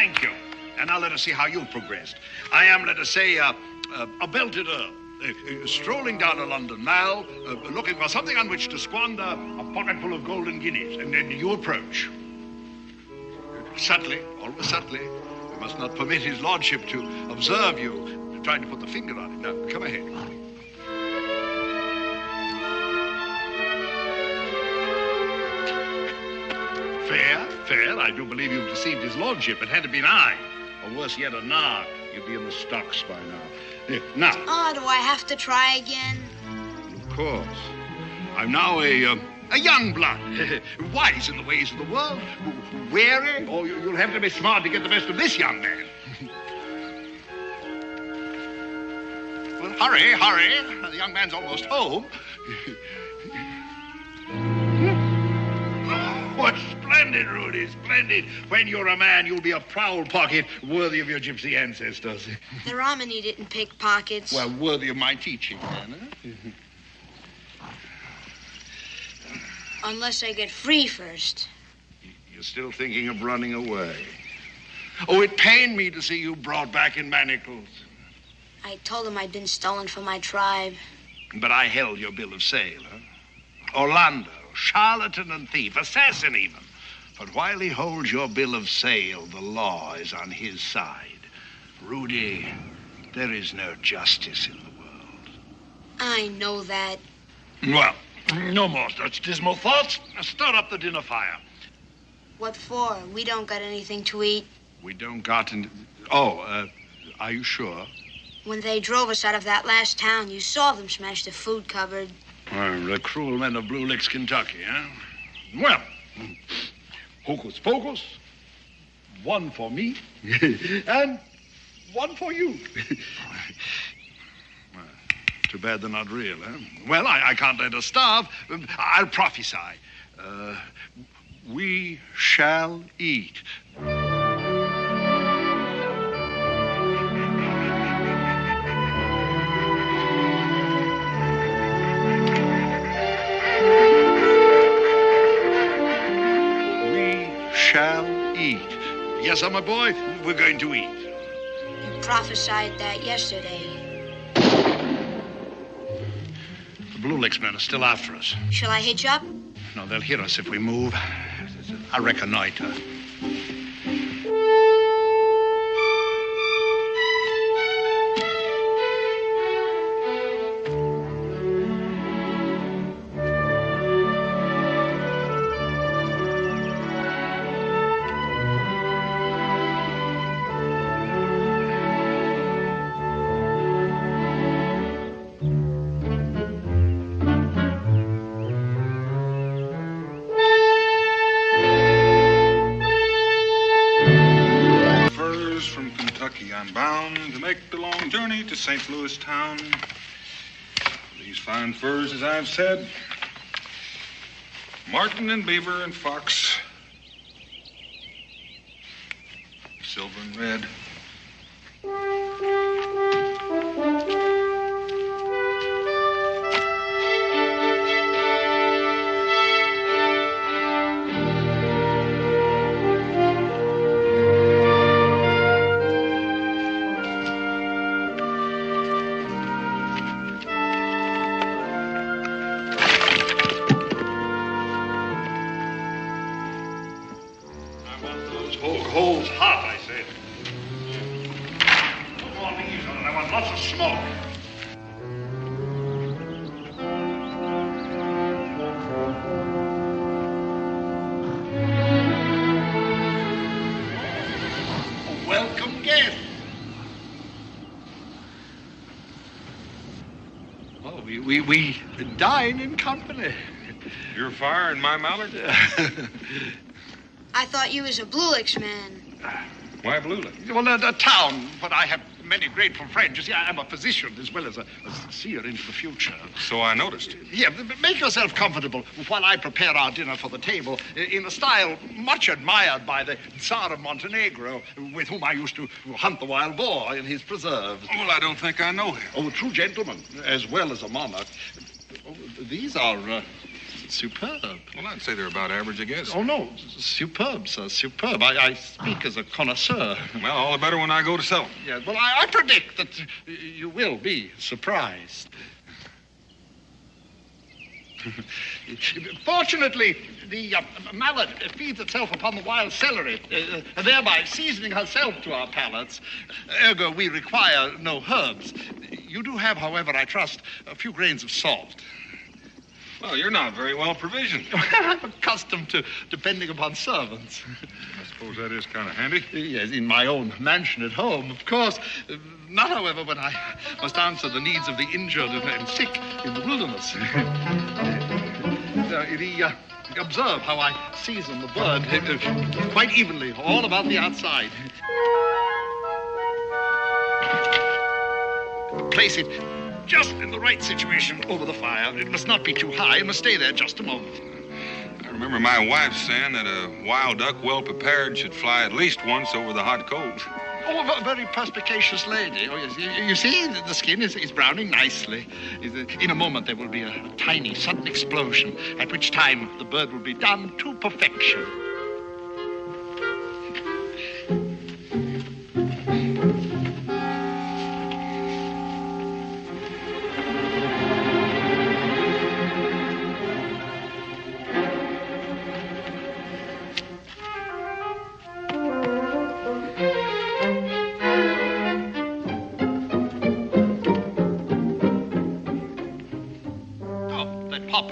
Thank you. And now let us see how you've progressed. I am, let us say, a belted earl. Strolling down a London mall, looking for something on which to squander a pocketful of golden guineas. And then you approach. Subtly, always subtly. We must not permit his lordship to observe you trying to put the finger on it. Now, come ahead. Fair. I do believe you've deceived his lordship. But had it been I, or worse yet, a narc, you'd be in the stocks by now. Now. Oh, do I have to try again? Of course. I'm now a young blood, wise in the ways of the world, wary, or you'll have to be smart to get the best of this young man. Well, hurry. The young man's almost home. Oh, splendid, Rudy, splendid. When you're a man, you'll be a prowl pocket worthy of your gypsy ancestors. The Romany didn't pick pockets. Well, worthy of my teaching, then, huh? Unless I get free first. You're still thinking of running away. Oh, it pained me to see you brought back in manacles. I told him I'd been stolen from my tribe. But I held your bill of sale, huh? Orlando, charlatan and thief, assassin even. But while he holds your bill of sale, the law is on his side. Rudy, there is no justice in the world. I know that. Well, no more such dismal thoughts. Start up the dinner fire. What for? We don't got anything to eat. We don't got any... Oh, are you sure? When they drove us out of that last town, you saw them smash the food cupboard. The cruel men of Blue Licks, Kentucky, huh? Well, hocus pocus. One for me, and one for you. Too bad they're not real, huh? Well, I can't let her starve. I'll prophesy. We shall eat. Shall eat. Yes, sir, my boy, we're going to eat. You prophesied that yesterday. The Blue Licks men are still after us. Shall I hitch up? No, they'll hear us if we move. I reconnoiter. I'm bound to make the long journey to St. Louis town. These fine furs, as I've said, marten and beaver and fox, silver and red. Coals hot, I said. No more leaves on it. I want lots of smoke. Welcome guest. Oh, we dine in company. Your fire and my mallard? I thought you was a Blue Licks man. Why Blue Licks? Well, a town, but I have many grateful friends. You see, I'm a physician as well as a seer into the future. So I noticed. Yeah, make yourself comfortable while I prepare our dinner for the table in a style much admired by the Tsar of Montenegro, with whom I used to hunt the wild boar in his preserves. Well, I don't think I know him. Oh, a true gentleman, as well as a monarch. Oh, these are superb. Well, I'd say they're about average, I guess. Oh, no, superb, sir, superb. I speak as a connoisseur. Well, all the better when I go to sell them. Yeah, well, I predict that you will be surprised. Fortunately, the mallet feeds itself upon the wild celery, thereby seasoning herself to our palates. Ergo, we require no herbs. You do have, however, I trust, a few grains of salt. Well, you're not very well provisioned. I'm accustomed to depending upon servants. I suppose that is kind of handy. Yes, in my own mansion at home, of course. Not, however, when I must answer the needs of the injured and sick in the wilderness. Observe how I season the bird quite evenly all about the outside. Place it just in the right situation over the fire. It must not be too high. It must stay there just a moment. I remember my wife saying that a wild duck well prepared should fly at least once over the hot coals. Oh, a very perspicacious lady. Oh, yes. You see, the skin is browning nicely. In a moment, there will be a tiny, sudden explosion, at which time the bird will be done to perfection.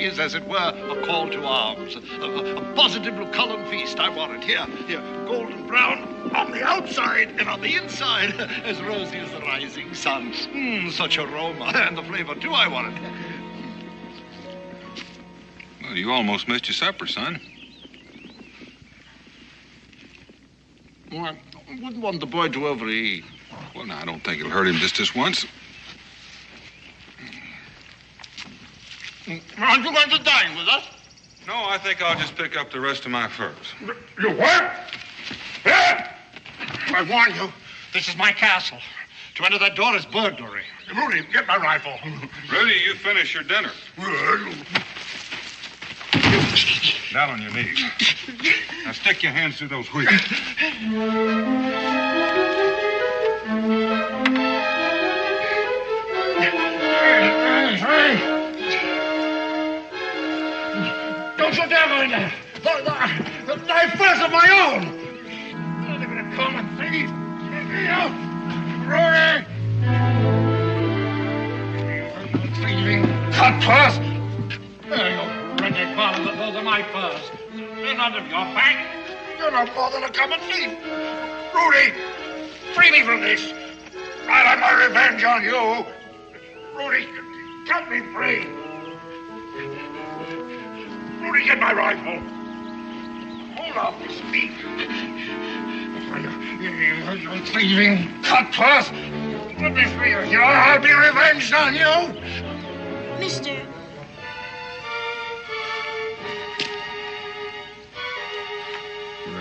Is, as it were, a call to arms, a positive Lucullan feast. I want it here, golden brown on the outside and on the inside, as rosy as the rising sun. Such aroma, and the flavor too. I want it. Well, you almost missed your supper, son. Well, I wouldn't want the boy to overeat. Well, now, I don't think it'll hurt him just this once. Aren't you going to dine with us? No, I think I'll just pick up the rest of my furs. You what? I warn you, this is my castle. To enter that door is burglary. Rudy, get my rifle. Rudy, you finish your dinner. Down on your knees. Now stick your hands through those wheels. Don't you dare go in there. The knife first of my own. Not even a common thief. Get me out. Rory! You thieving cutpurse. There you renegade father. Those are my furs. They're not of your pack. You're not more than a common thief. Rudy, free me from this. I'll have my revenge on you. Rudy, cut me free. Rudy, get my rifle. Hold off this feet. You thieving cutpurse. Let me free you. I'll be revenged on you. Mister,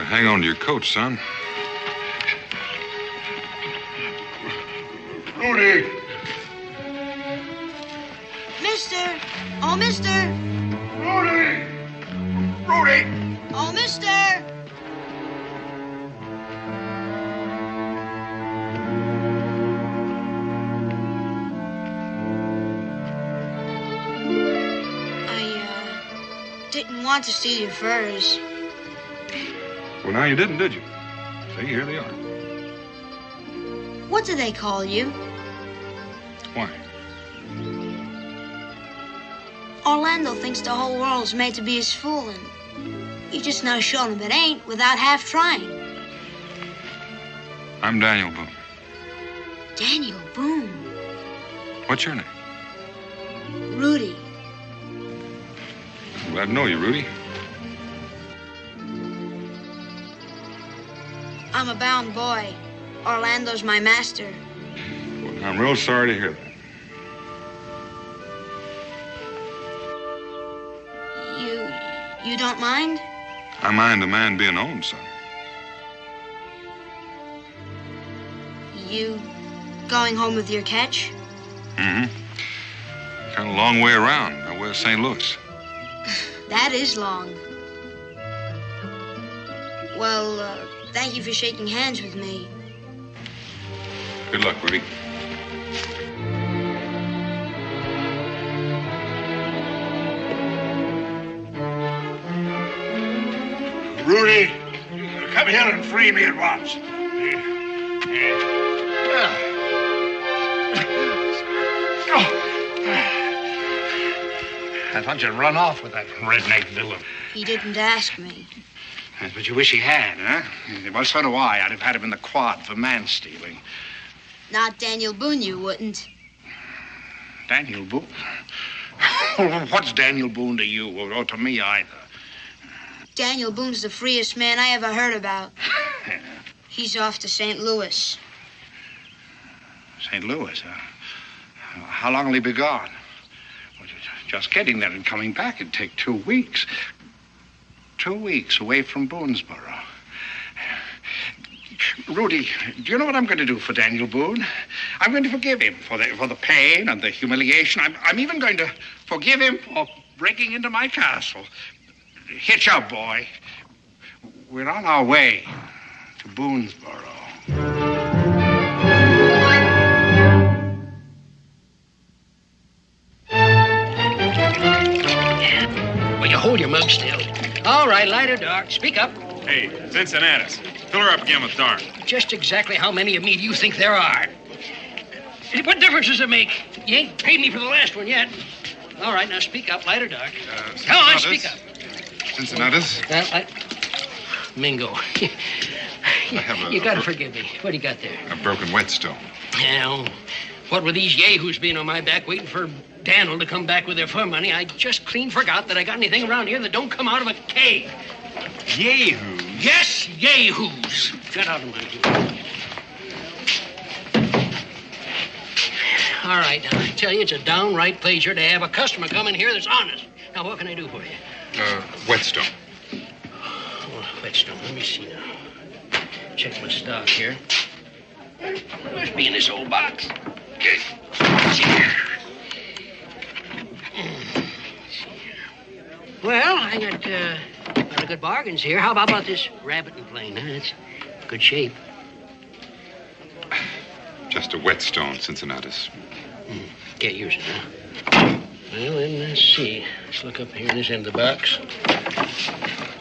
Hang on to your coat, son. Rudy. mister. Oh, mister. Rudy. Rudy. Oh, mister. Didn't want to steal your furs. Well, now you didn't, did you? See, here they are. What do they call you? Why? Orlando thinks the whole world's made to be his fool, and you just now showed him it ain't without half trying. I'm Daniel Boone. Daniel Boone. What's your name? Rudy. Glad to know you, Rudy. I'm a bound boy. Orlando's my master. Well, I'm real sorry to hear that. You don't mind? I mind a man being owned, son. You going home with your catch? Mm-hmm. Kind of a long way around, by way of St. Louis. That is long. Well, thank you for shaking hands with me. Good luck, Rudy. Rudy, come here and free me at once. I thought you'd run off with that redneck villain. He didn't ask me. That's what you wish he had, huh? Well, so do I. I'd have had him in the quad for man-stealing. Not Daniel Boone, you wouldn't. Daniel Boone? What's Daniel Boone to you, or to me either? Daniel Boone's the freest man I ever heard about. He's off to St. Louis. St. Louis, huh? How long will he be gone? Well, just getting there and coming back, it'd take 2 weeks. 2 weeks away from Boonesboro. Rudy, do you know what I'm going to do for Daniel Boone? I'm going to forgive him for the pain and the humiliation. I'm even going to forgive him for breaking into my castle. Hitch up, boy. We're on our way to Boonesboro. Well, you hold your mug still. All right, light or dark. Speak up. Hey, Cincinnatus, fill her up again with dark. Just exactly how many of me do you think there are? What difference does it make? You ain't paid me for the last one yet. All right, now speak up, light or dark. Come on, speak up. Cincinnatus? Mingo. You gotta forgive me. What do you got there? A broken whetstone. Now, what with these yahoos being on my back waiting for Daniel to come back with their fur money, I just clean forgot that I got anything around here that don't come out of a cave. Yahoos? Yes, yahoos. Get out of my view. All right, now, I tell you, it's a downright pleasure to have a customer come in here that's honest. Now, what can I do for you? Whetstone. Oh, whetstone. Let me see now. Check my stock here. Must be in this old box. Well, I got a lot of good bargains here. How about this rabbit and plane? Huh? It's good shape. Just a whetstone, Cincinnatus. Get yours now. Well, then, let's see. Let's look up here in this end of the box.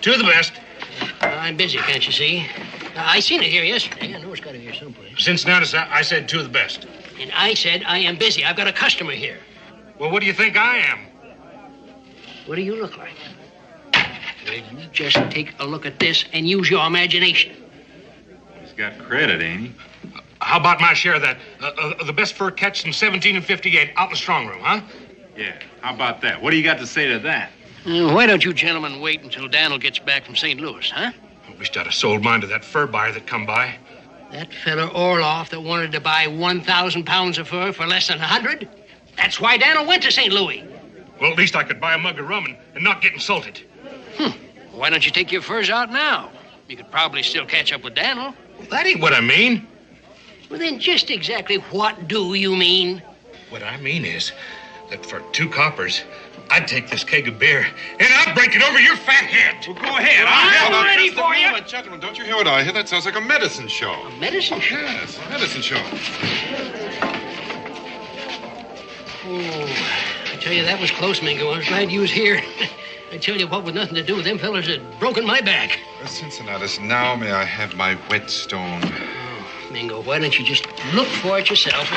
To the best. I'm busy, can't you see? I seen it here yesterday. I know it's got it here someplace. Cincinnatus, I said to the best. And I said I am busy. I've got a customer here. Well, what do you think I am? What do you look like? Well, you just take a look at this and use your imagination. He's got credit, ain't he? How about my share of that? The best fur catch in 17 and 58 out in the strong room, huh? Yeah, how about that? What do you got to say to that? Why don't you gentlemen wait until Daniel gets back from St. Louis, huh? I wished I'd have sold mine to that fur buyer that come by. That fella Orloff that wanted to buy 1,000 pounds of fur for less than 100? That's why Daniel went to St. Louis. Well, at least I could buy a mug of rum and not get insulted. Why don't you take your furs out now? You could probably still catch up with Daniel. Well, that ain't what I mean. Well, then just exactly what do you mean? What I mean is that for 2 coppers, I'd take this keg of beer and I'd break it over your fat head. Well, go ahead. I'm ready for you. Gentlemen, don't you hear what I hear? That sounds like a medicine show. A medicine show? Yes, a medicine show. Oh, I tell you, that was close, Mingo. I was glad you was here. I tell you what, with nothing to do, them fellers had broken my back. Cincinnatus, now may I have my whetstone? Oh, Mingo, why don't you just look for it yourself?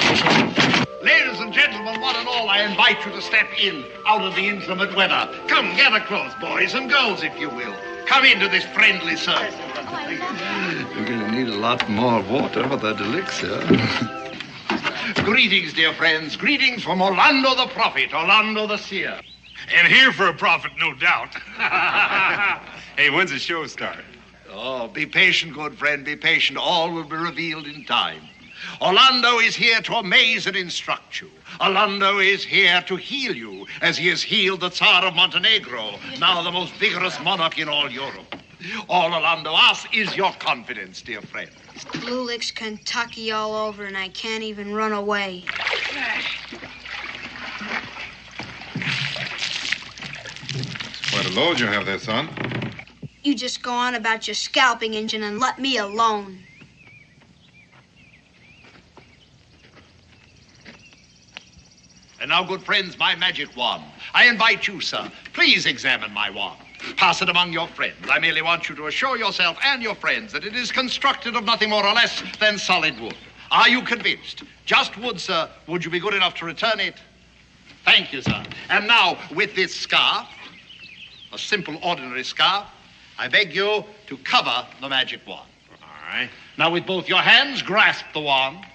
Ladies and gentlemen, one and all, I invite you to step in out of the inclement weather. Come, gather close, boys and girls, if you will. Come into this friendly circle. You're going to need a lot more water for that elixir. Greetings, dear friends. Greetings from Orlando the prophet, Orlando the seer. And here for a profit, no doubt. Hey, when's the show start? Oh, be patient, good friend, be patient. All will be revealed in time. Orlando is here to amaze and instruct you. Orlando is here to heal you, as he has healed the Tsar of Montenegro, now the most vigorous monarch in all Europe. All Orlando asks is your confidence, dear friend. Blue Licks Kentucky all over, and I can't even run away. What Quite a load you have there, son. You just go on about your scalping engine and let me alone. And now, good friends, my magic wand. I invite you, sir. Please examine my wand. Pass it among your friends. I merely want you to assure yourself and your friends that it is constructed of nothing more or less than solid wood. Are you convinced? Just wood, sir. Would you be good enough to return it? Thank you, sir. And now, with this scarf, a simple, ordinary scarf, I beg you to cover the magic wand. All right. Now, with both your hands, grasp the wand.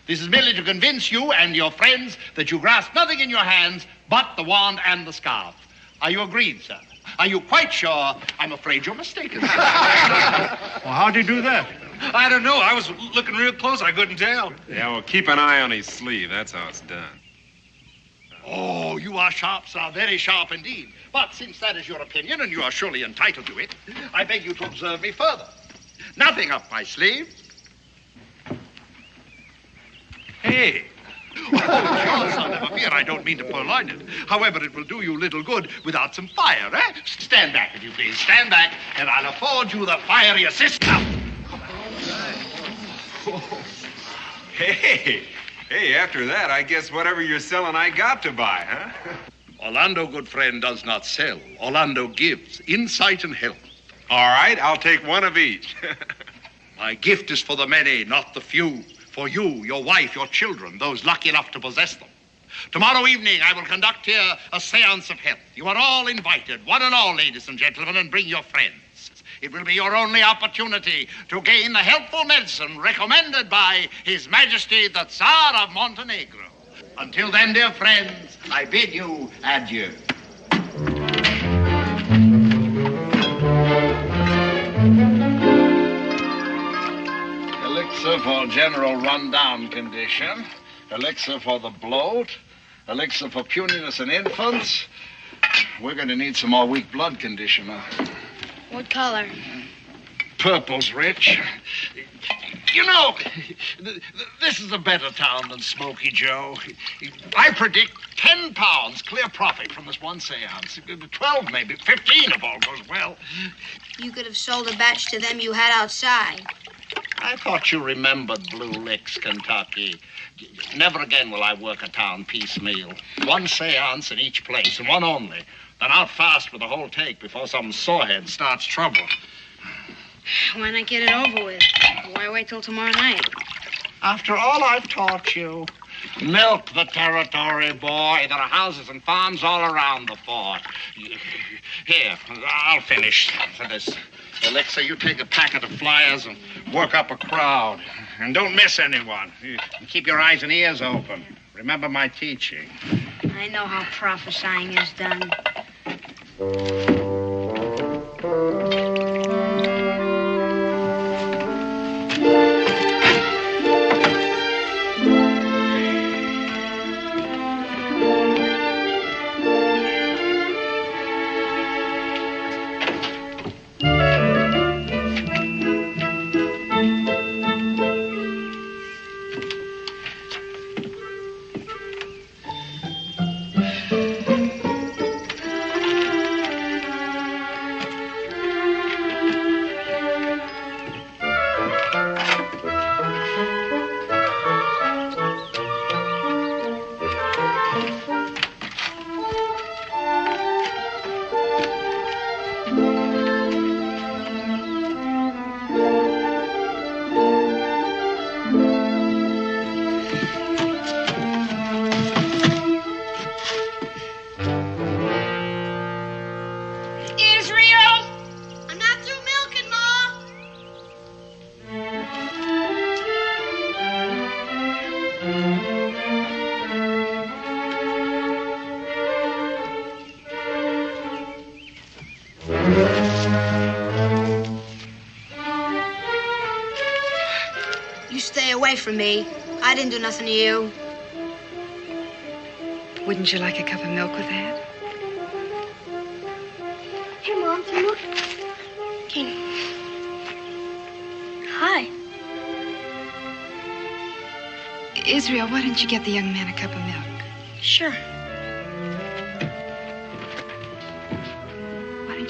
This is merely to convince you and your friends that you grasp nothing in your hands but the wand and the scarf. Are you agreed, sir? Are you quite sure? I'm afraid you're mistaken. Well, how'd he do that? I don't know. I was looking real close. I couldn't tell. Yeah, well, keep an eye on his sleeve. That's how it's done. Oh, you are sharp, sir. Very sharp indeed. But since that is your opinion, and you are surely entitled to it, I beg you to observe me further. Nothing up my sleeve. Hey. Oh, sure, sir. Never fear. I don't mean to purloin it. However, it will do you little good without some fire, eh? Stand back, if you please. Stand back, and I'll afford you the fiery assist. Hey, after that, I guess whatever you're selling, I got to buy, huh? Orlando, good friend, does not sell. Orlando gives insight and help. All right, I'll take one of each. My gift is for the many, not the few. For you, your wife, your children, those lucky enough to possess them. Tomorrow evening, I will conduct here a seance of health. You are all invited, one and all, ladies and gentlemen, and bring your friends. It will be your only opportunity to gain the helpful medicine recommended by His Majesty the Tsar of Montenegro. Until then, dear friends, I bid you adieu. Elixir for general run-down condition. Elixir for the bloat. Elixir for puniness in infants. We're going to need some more weak blood conditioner. What color? Purple's rich. You know, this is a better town than Smoky Joe. I predict 10 pounds clear profit from this one seance. 12, maybe 15 if all goes well. You could have sold a batch to them you had outside. I thought you remembered Blue Licks, Kentucky. Never again will I work a town piecemeal. One seance in each place, and one only. Then out fast with the whole take before some sorehead starts trouble. Why not get it over with? Why wait till tomorrow night? After all I've taught you, milk the territory, boy. There are houses and farms all around the fort. Here, I'll finish for this elixir. You take a packet of flyers and work up a crowd. And don't miss anyone. And keep your eyes and ears open. Remember my teaching. I know how prophesying is done. You stay away from me. I didn't do nothing to you. Wouldn't you like a cup of milk with that? Hey, Mom, some milk. King. Hi. Israel, why don't you get the young man a cup of milk? Sure.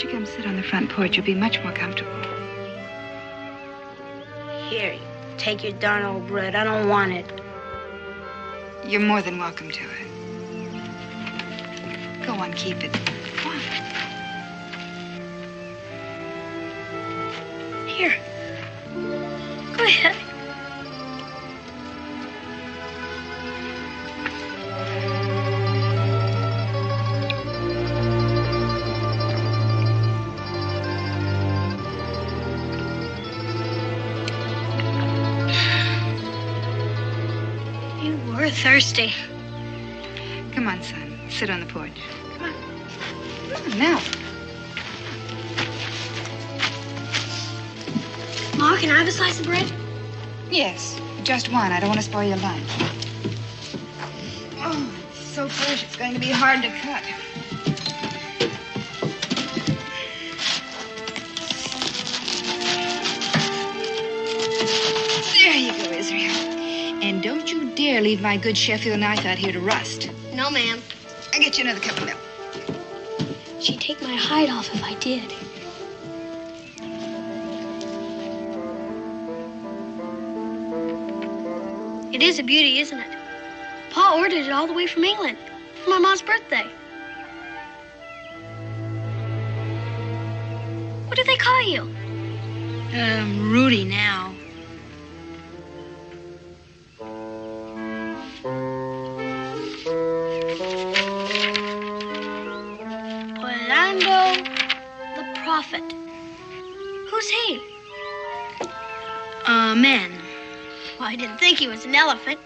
you come sit on the front porch? You'll be much more comfortable. Here, take your darn old bread. I don't want it. You're more than welcome to it. Go on, keep it. Go on. Here. Go ahead. You were thirsty. Come on, son. Sit on the porch. Come on. Come on now. Ma, can I have a slice of bread? Yes, just one. I don't want to spoil your lunch. Oh, it's so fresh. It's going to be hard to cut. There you go, Israel. And don't you dare leave my good Sheffield knife out here to rust. No, ma'am. I'll get you another cup of milk. She'd take my hide off if I did. It is a beauty, isn't it? Pa ordered it all the way from England for my mom's birthday. What do they call you? Rudy now. Orlando the Prophet. Who's he? A man. Well, I didn't think he was an elephant.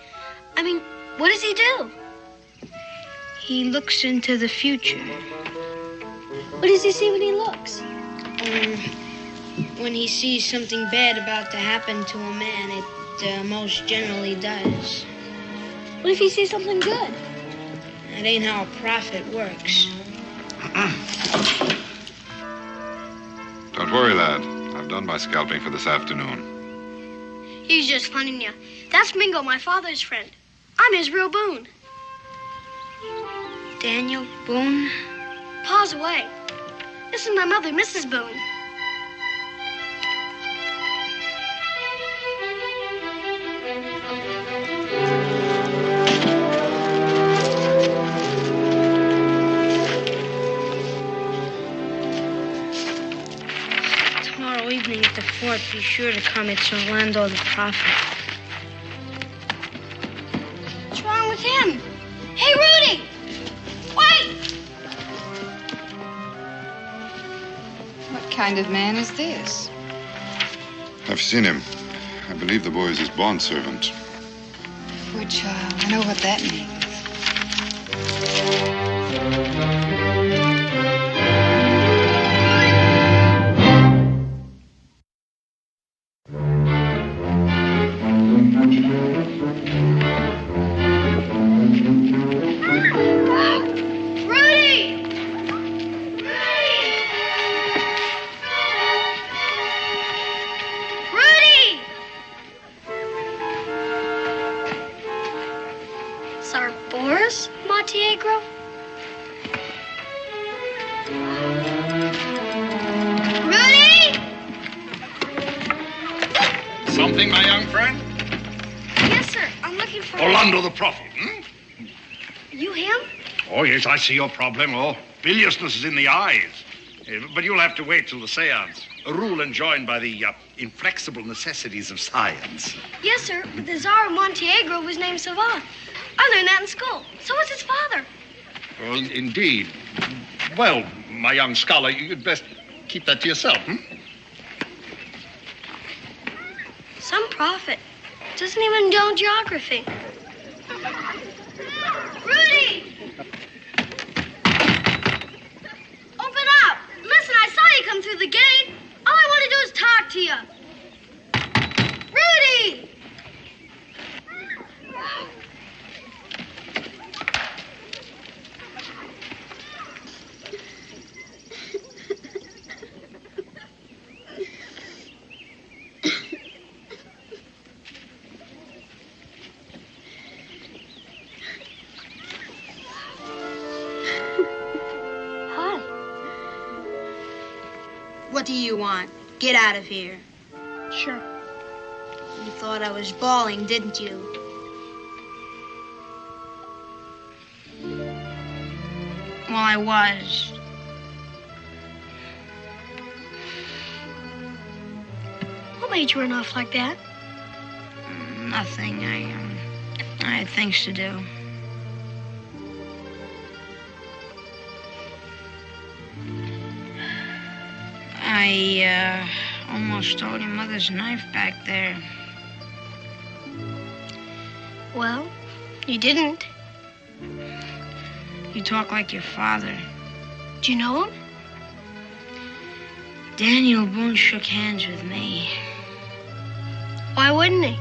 I mean, what does he do? He looks into the future. What does he see when he looks? When he sees something bad about to happen to a man, it most generally does. What if he sees something good? That ain't how a prophet works. Don't worry, lad. I've done my scalping for this afternoon. He's just funning you. That's Mingo, my father's friend. I'm Israel Boone. Daniel Boone? Pa's away. This is my mother, Mrs. Boone. Tomorrow evening at the fort, be sure to come. It's Orlando the Prophet. What's wrong with him? Hey, Rudy! Wait! What kind of man is this? I've seen him. I believe the boy is his bondservant. Poor child. I know what that means. Something, my young friend? Yes, sir. I'm looking for... Orlando the Prophet, You him? Oh, yes, I see your problem. Oh, biliousness is in the eyes. But you'll have to wait till the seance. A rule enjoined by the inflexible necessities of science. Yes, sir. But the Tsar of Montenegro was named Savant. I learned that in school. So was his father. Well, indeed. Well, my young scholar, you'd best keep that to yourself, Some prophet. Doesn't even know geography. Rudy! Open up! Listen, I saw you come through the gate. All I want to do is talk to you. Rudy! What do you want? Get out of here. Sure. You thought I was bawling, didn't you? Well, I was. What made you run off like that? Nothing. I had things to do. I almost stole your mother's knife back there. Well, you didn't. You talk like your father. Do you know him? Daniel Boone shook hands with me. Why wouldn't he?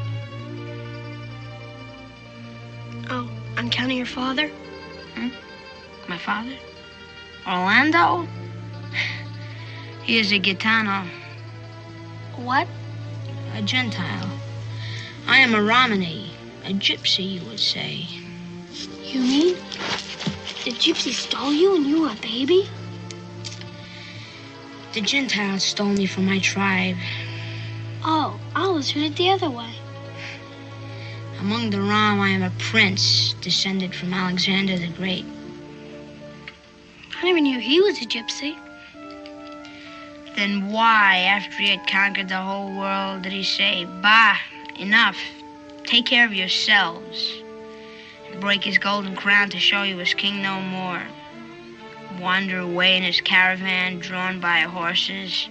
Oh, on account of your father? My father? Orlando? He is a Gitano. What? A Gentile. I am a Romany. A gypsy, you would say. You mean the gypsy stole you when you were a baby? The Gentiles stole me from my tribe. Oh, I always heard it the other way. Among the Rom, I am a prince, descended from Alexander the Great. I never knew he was a gypsy. Then why, after he had conquered the whole world, did he say, "Bah, enough, take care of yourselves," and break his golden crown to show he was king no more? Wander away in his caravan, drawn by horses,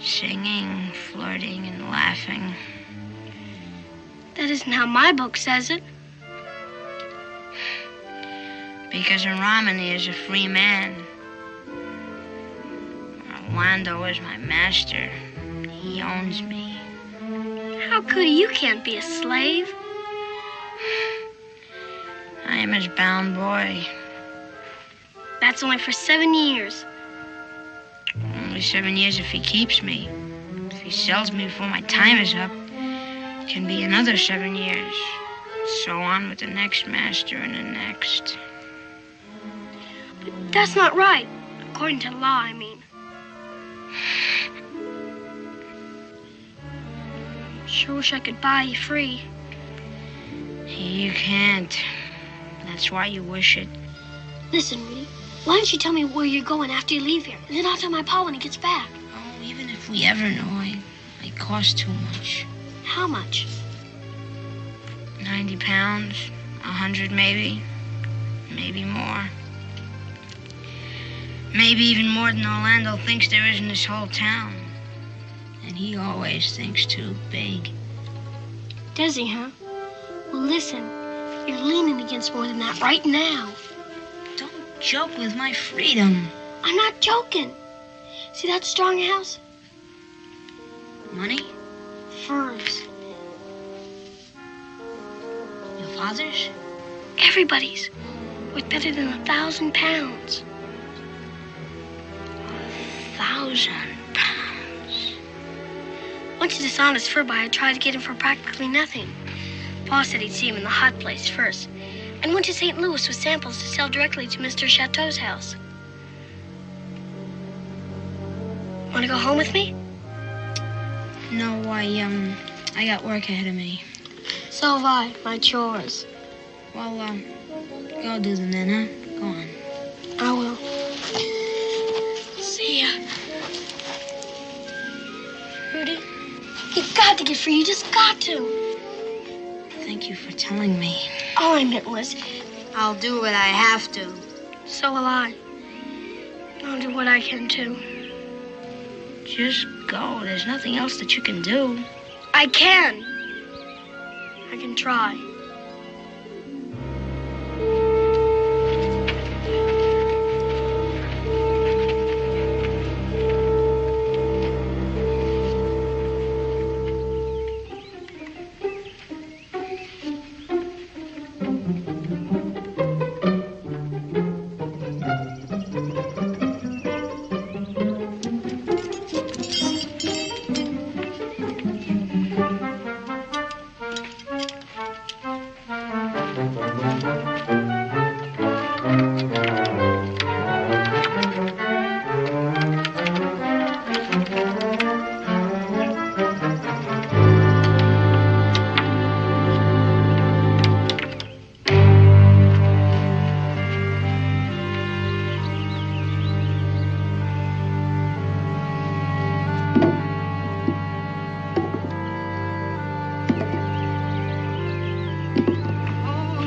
singing, flirting, and laughing. That isn't how my book says it. Because a Romany is a free man. Orlando is my master. He owns me. How could he? You can't be a slave. I am his bound boy. That's only for 7 years. Only 7 years if he keeps me. If he sells me before my time is up, it can be another 7 years. So on with the next master and the next. But that's not right. According to law, I mean. Sure wish I could buy you free. You can't. That's why you wish it. Listen, Rudy, why don't you tell me where you're going after you leave here? And then I'll tell my pa when he gets back. Oh, even if we ever know, I cost too much. How much? 90 pounds, 100 maybe, maybe more. Maybe even more than Orlando thinks there is in this whole town. And he always thinks too big. Does he, huh? Well, listen, you're leaning against more than that right now. Don't joke with my freedom. I'm not joking. See that strong house? Money? Furs. Your father's? Everybody's. Worth better than 1,000 pounds. 1,000 pounds. Once a dishonest fur buyer tried to get him for practically nothing. Pa said he'd see him in the hot place first, and went to St. Louis with samples to sell directly to Mr. Chateau's house. Want to go home with me? No, I got work ahead of me. So have I. My chores. Well, go do them then, huh? Go on. I will. See ya. Rudy, you've got to get free. You just got to. Thank you for telling me. All I meant was, I'll do what I have to. so will I. I'll do what I can, too. Just go. There's nothing else that you can do. I can. I can try.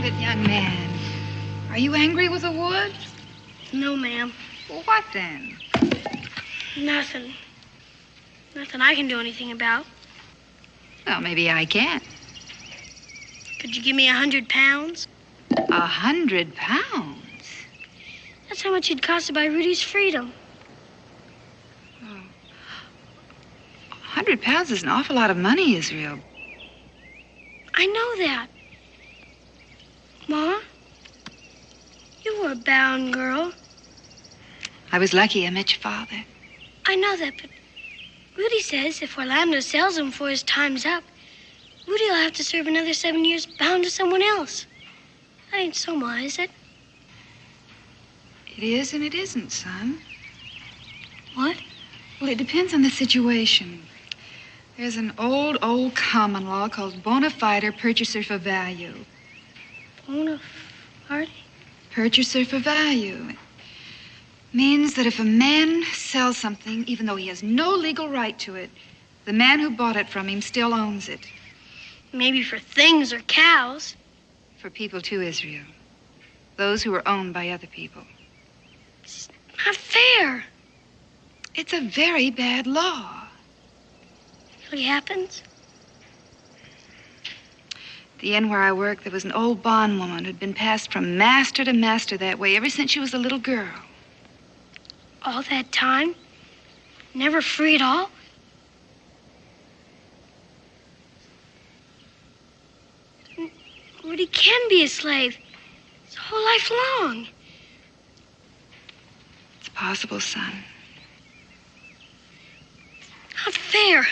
about it, young man? Are you angry with the woods? No, ma'am. Well, what then? Nothing. Nothing I can do anything about. Well, maybe I can. Could you give me 100 pounds? 100 pounds? That's how much it'd cost to buy Rudy's freedom. 100 pounds is an awful lot of money, Israel. I know that. Ma, you were a bound girl. I was lucky I met your father. I know that, but Rudy says if Orlando sells him before his time's up, Rudy will have to serve another 7 years bound to someone else. That ain't so, Ma, is it? It is and it isn't, son. What? Well, it depends on the situation. There's an old common law called bona fide purchaser for value. Bona fide? Purchaser for value. It means that if a man sells something, even though he has no legal right to it, the man who bought it from him still owns it. Maybe for things or cows. For people too, Israel. Those who are owned by other people. It's not fair. It's a very bad law. What happens? At the inn where I worked, there was an old bondwoman who'd been passed from master to master that way ever since she was a little girl. All that time? Never free at all? Rudy can be a slave his whole life long. It's possible, son. Not fair.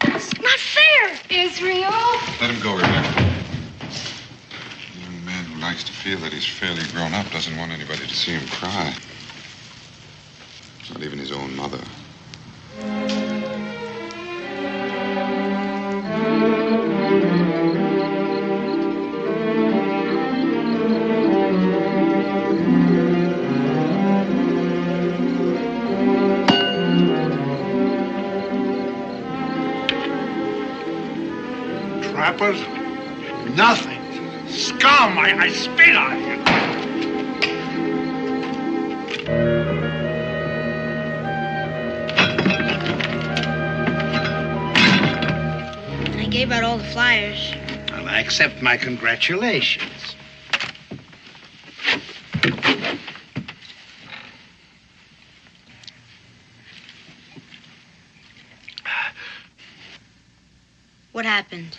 It's not fair. Israel? Let him go, Rebecca. A young man who likes to feel that he's fairly grown up doesn't want anybody to see him cry. Not even his own mother. Trappers? Nothing. Scum! I spit on you. I gave out all the flyers. Well, I accept my congratulations. What happened?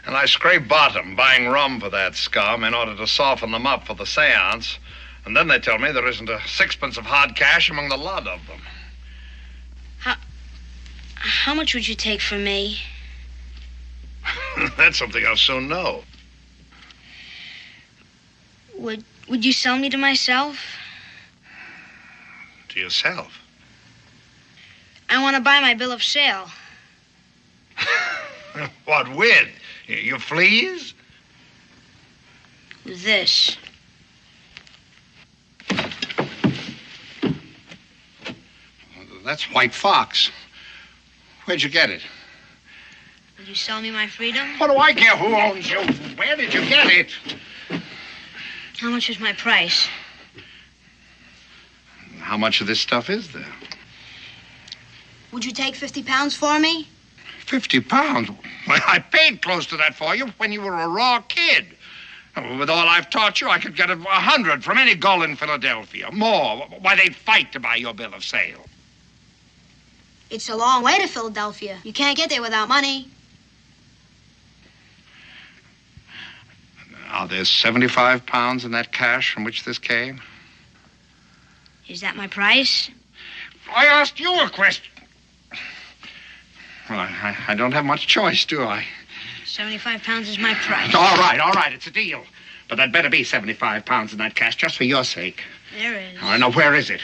And I scraped bottom buying rum for that scum in order to soften them up for the seance. And then they tell me there isn't a sixpence of hard cash among the lot of them. How much would you take from me? That's something I'll soon know. Would you sell me to myself? To yourself? I want to buy my bill of sale. What with? Your fleas? This. That's White Fox. Where'd you get it? Would you sell me my freedom? What do I care who owns you? Where did you get it? How much is my price? How much of this stuff is there? Would you take 50 pounds for me? 50 pounds? Well, I paid close to that for you when you were a raw kid. With all I've taught you, I could get 100 from any gull in Philadelphia. More. Why, they'd fight to buy your bill of sale. It's a long way to Philadelphia. You can't get there without money. Now, there's 75 pounds in that cash from which this came. Is that my price? I asked you a question. Well, I don't have much choice, do I? 75 pounds is my price. All right, it's a deal. But there'd better be 75 pounds in that cash, just for your sake. There is. I know, where is it?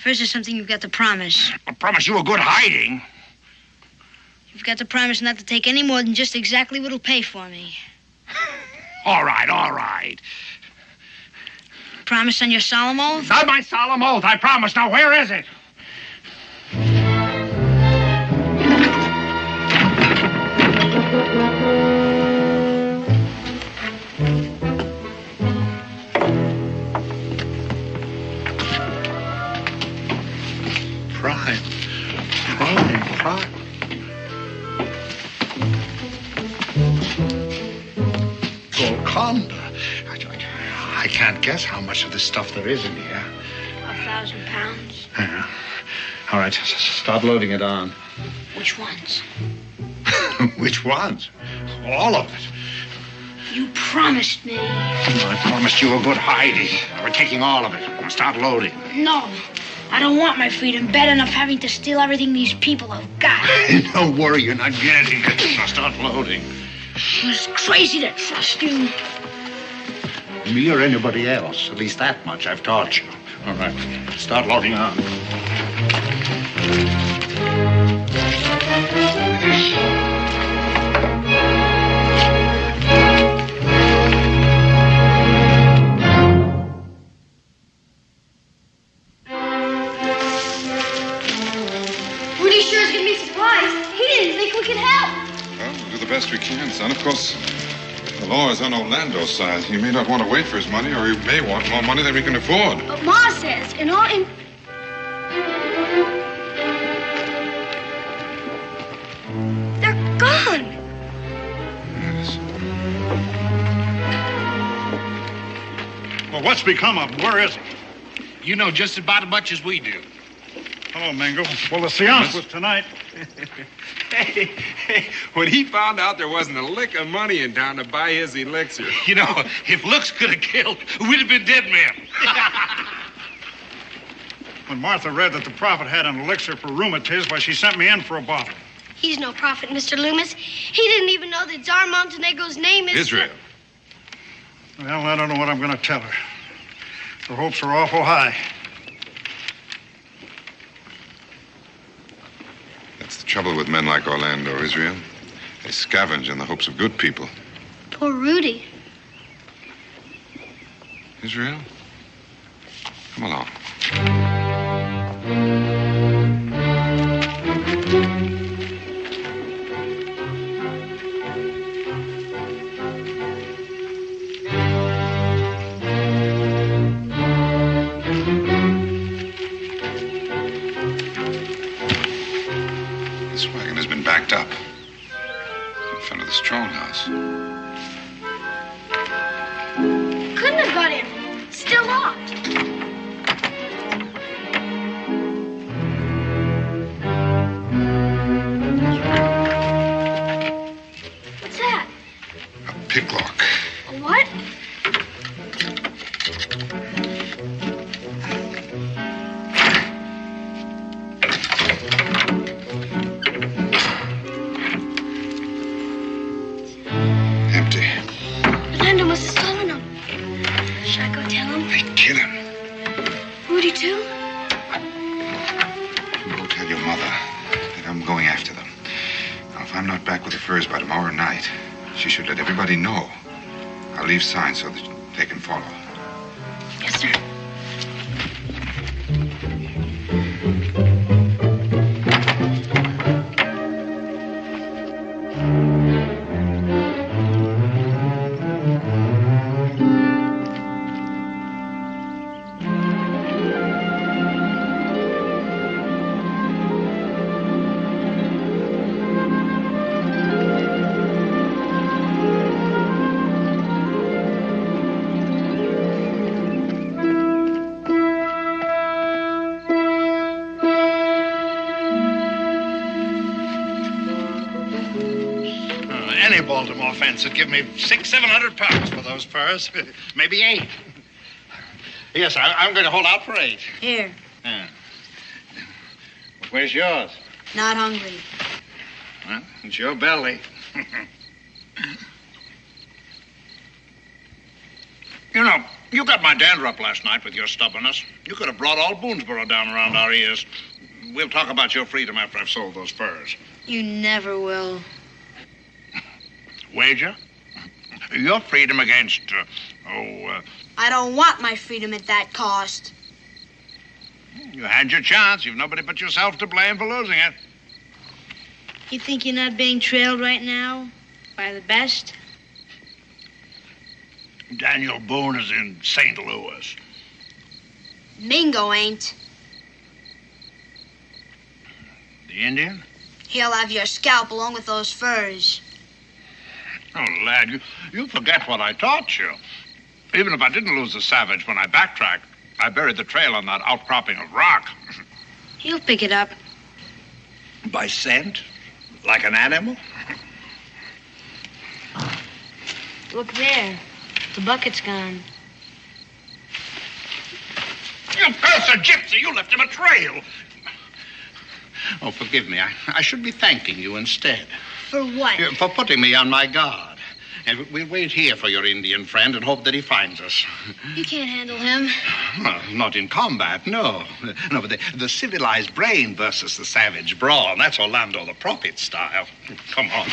First, there's something you've got to promise. I promise you a good hiding. You've got to promise not to take any more than just exactly what'll pay for me. All right. Promise on your solemn oath? Not my solemn oath, I promise. Now, where is it? Golconda. I can't guess how much of this stuff there is in here. 1,000 pounds. Yeah. All right, start loading it on. Which ones? Which ones? All of it. You promised me. I promised you a good hiding. We're taking all of it. Now start loading. No. I don't want my freedom bad enough having to steal everything these people have got. Don't worry, you're not getting it. Now start loading. It's crazy to trust you. Me or anybody else. At least that much I've taught you. All right, start loading on. Rudy sure is gonna be surprised. He didn't think we could help. Well, we'll do the best we can, son. Of course, the law is on Orlando's side. He may not want to wait for his money, or he may want more money than we can afford. But Ma says, and all in. They're gone. Yes. Well, what's become of him? Where is he? You know just about as much as we do. Hello, Mingo. Well, the seance was tonight. Hey, when he found out there wasn't a lick of money in town to buy his elixir. You know, if looks could have killed, we'd have been dead men. When Martha read that the prophet had an elixir for rheumatiz, why, she sent me in for a bottle. He's no prophet, Mr. Loomis. He didn't even know that Tsar Montenegro's name is... Israel. Well, I don't know what I'm going to tell her. Her hopes are awful high. That's the trouble with men like Orlando, Israel. They scavenge in the hopes of good people. Poor Rudy. Israel, come along. This wagon has been backed up in front of the Strong house. Couldn't have got in. It's still locked. What's that? A picklock. A what? Empty. Orlando must have stolen them. Should I go tell him? They kill him. Rudy, too? Go tell your mother that I'm going after them. Now, if I'm not back with the furs by tomorrow night, she should let everybody know. I'll leave signs so that they can follow. Yes, sir. Any Baltimore fence would give me £600-700 for those furs. Maybe 8. Yes, I'm going to hold out for 8. Here. Yeah. Where's yours? Not hungry. Well, it's your belly. You know, you got my dander up last night with your stubbornness. You could have brought all Boonesboro down around our ears. We'll talk about your freedom after I've sold those furs. You never will. Wager? Your freedom against, I don't want my freedom at that cost. you had your chance. You've nobody but yourself to blame for losing it. You think you're not being trailed right now? By the best? Daniel Boone is in St. Louis. Mingo ain't. The Indian? He'll have your scalp along with those furs. Oh, lad, you forget what I taught you. Even if I didn't lose the savage when I backtracked, I buried the trail on that outcropping of rock. You'll pick it up. By scent? Like an animal? Look there. The bucket's gone. You cursed gypsy! You left him a trail! Oh, forgive me. I should be thanking you instead. For what? For putting me on my guard. And we'll wait here for your Indian friend and hope that he finds us. You can't handle him. Well, not in combat, no. No, but the civilized brain versus the savage brawn. That's Orlando the Prophet style. Come on.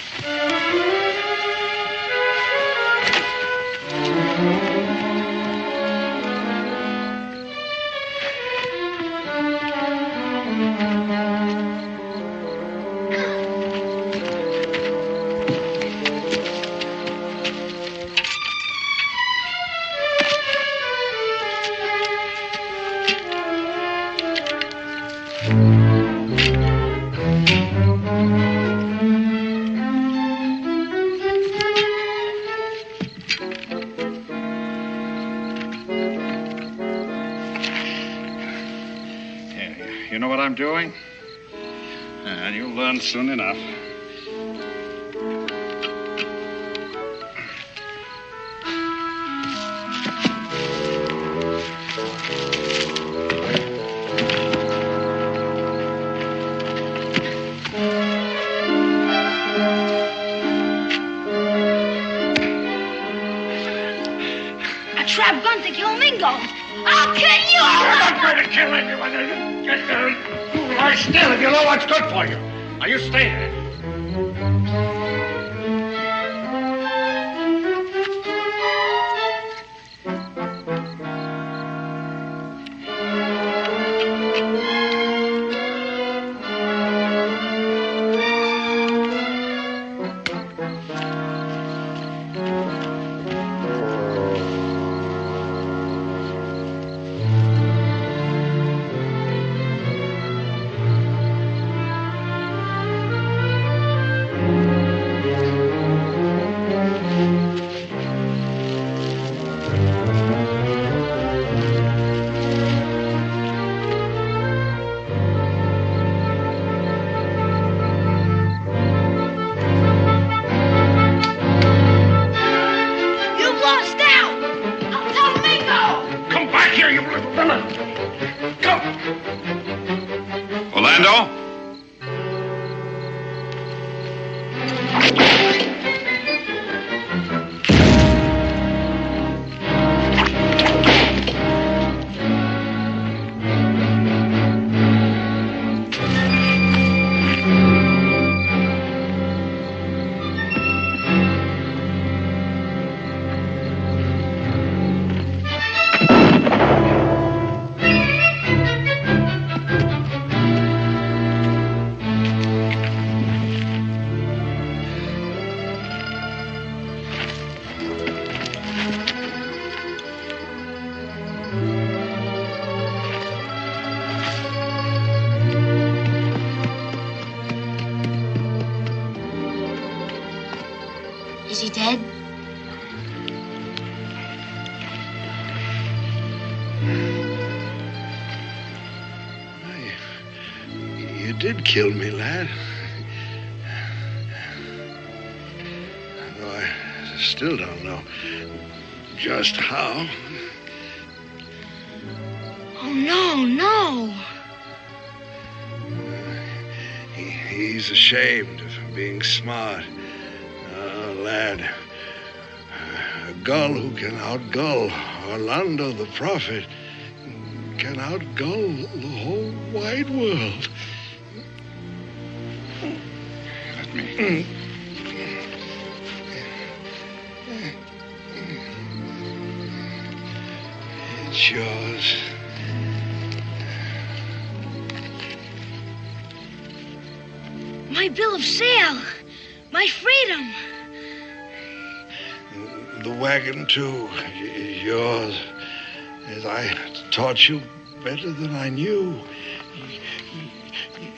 You know what I'm doing? And you'll learn soon enough. A trap gun to kill Mingo. I'll kill you! You're not going to kill anyone. Get there. You lie still if you know what's good for you. Now, you stay there. Orlando? Is he dead? You did kill me, lad. Though I still don't know just how. Oh, no. He's ashamed of being smart. Lad, a gull who can outgull Orlando the Prophet can outgull the whole wide world. Let me. It's yours. My bill of sale. My freedom. The wagon, too, is yours. As I taught you better than I knew.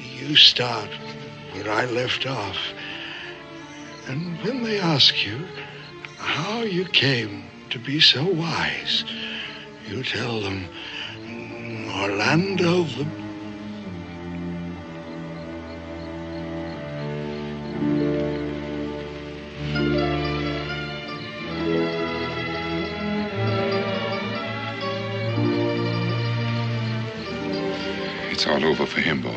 You start where I left off. And when they ask you how you came to be so wise, you tell them Orlando the... It's all over for him, boy.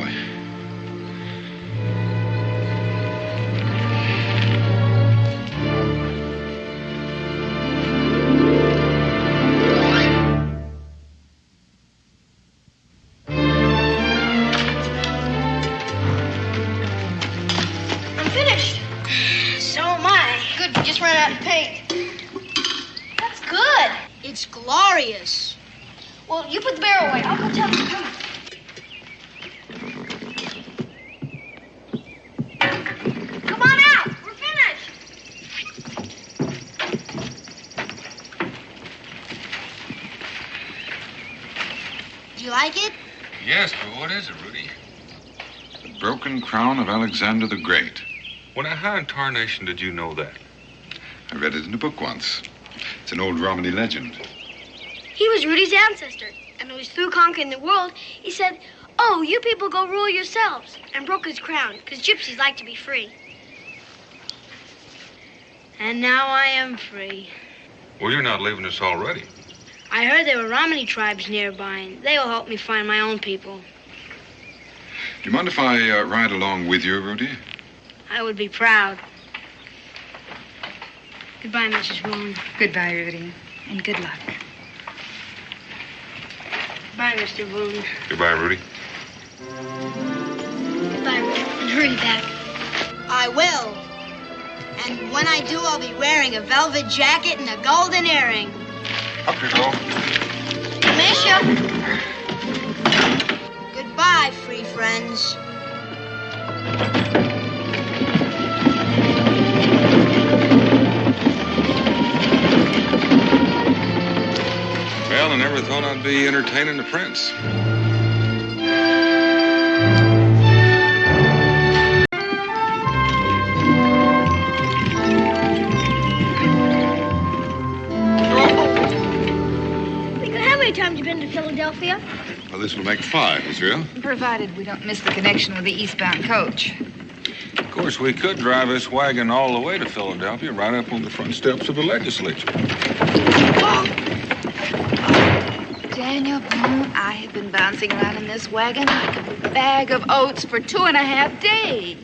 I'm finished. So am I. Good, we just ran out of paint. That's good. It's glorious. Well, you put the barrel away. I'll go tell them. Come on. Come on out. We're finished. Do you like it? Yes, but what is it, Rudy? The broken crown of Alexander the Great. Well, now, how in tarnation did you know that? I read it in a book once. It's an old Romany legend. He was Rudy's ancestor, and when he was through conquering the world, he said, "Oh, you people go rule yourselves," and broke his crown, because gypsies like to be free. And now I am free. Well, you're not leaving us already. I heard there were Romany tribes nearby, and they will help me find my own people. Do you mind if I ride along with you, Rudy? I would be proud. Goodbye, Mrs. Boone. Goodbye, Rudy, and good luck. Bye, Mr. Boone. Goodbye, Rudy. Goodbye, Rudy, and hurry back. I will. And when I do, I'll be wearing a velvet jacket and a golden earring. Up you go. Miss you. Goodbye, free friends. Well, I never thought I'd be entertaining the prince. How many times have you been to Philadelphia? Well, this will make 5, Israel. Provided we don't miss the connection with the eastbound coach. Of course, we could drive this wagon all the way to Philadelphia, right up on the front steps of the legislature. Daniel Boone, I have been bouncing around in this wagon like a bag of oats for 2.5 days.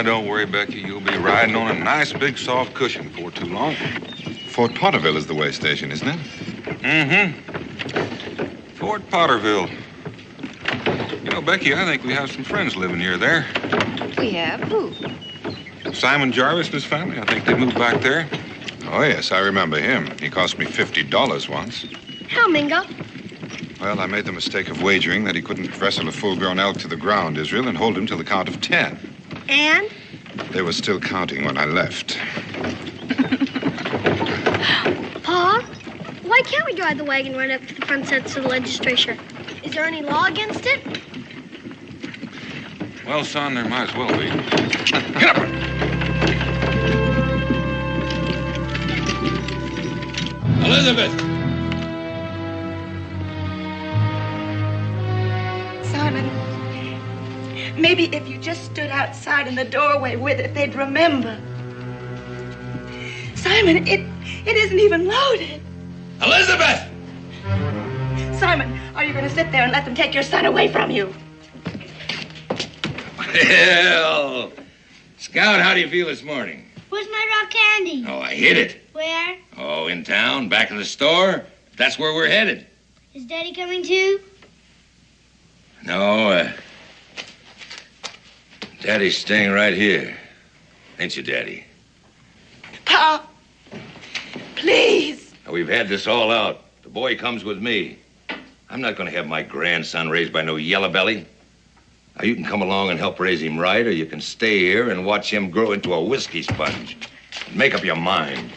Don't worry, Becky. You'll be riding on a nice big soft cushion before too long. Fort Potterville is the way station, isn't it? Mm-hmm. Fort Potterville. You know, Becky, I think we have some friends living here there. We have who? Simon Jarvis and his family. I think they moved back there. Oh, yes, I remember him. He cost me $50 once. How, Mingo? Well, I made the mistake of wagering that he couldn't wrestle a full-grown elk to the ground, Israel, and hold him till the count of 10. And? They were still counting when I left. Pa, why can't we drive the wagon right up to the front steps of the legislature? Is there any law against it? Well, son, there might as well be. Get up! Elizabeth! Simon, maybe if you just stood outside in the doorway with it, they'd remember. Simon, it isn't even loaded. Elizabeth! Simon, are you going to sit there and let them take your son away from you? Well, Scout, how do you feel this morning? Where's my rock candy? Oh, I hid it. Where? Oh, in town, back in the store. That's where we're headed. Is Daddy coming too? No, Daddy's staying right here. Ain't you, Daddy? Pa, please. Now, we've had this all out. The boy comes with me. I'm not going to have my grandson raised by no yellow belly. Now, you can come along and help raise him right, or you can stay here and watch him grow into a whiskey sponge. Make up your mind.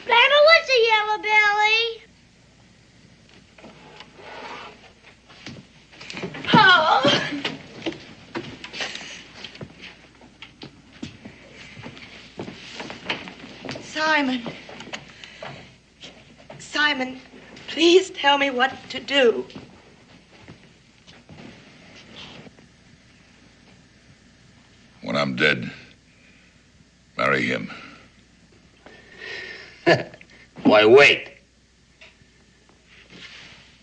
Grandma, what's a yellow belly? Pa. Simon. Simon, please tell me what to do. When I'm dead, marry him. Why, wait.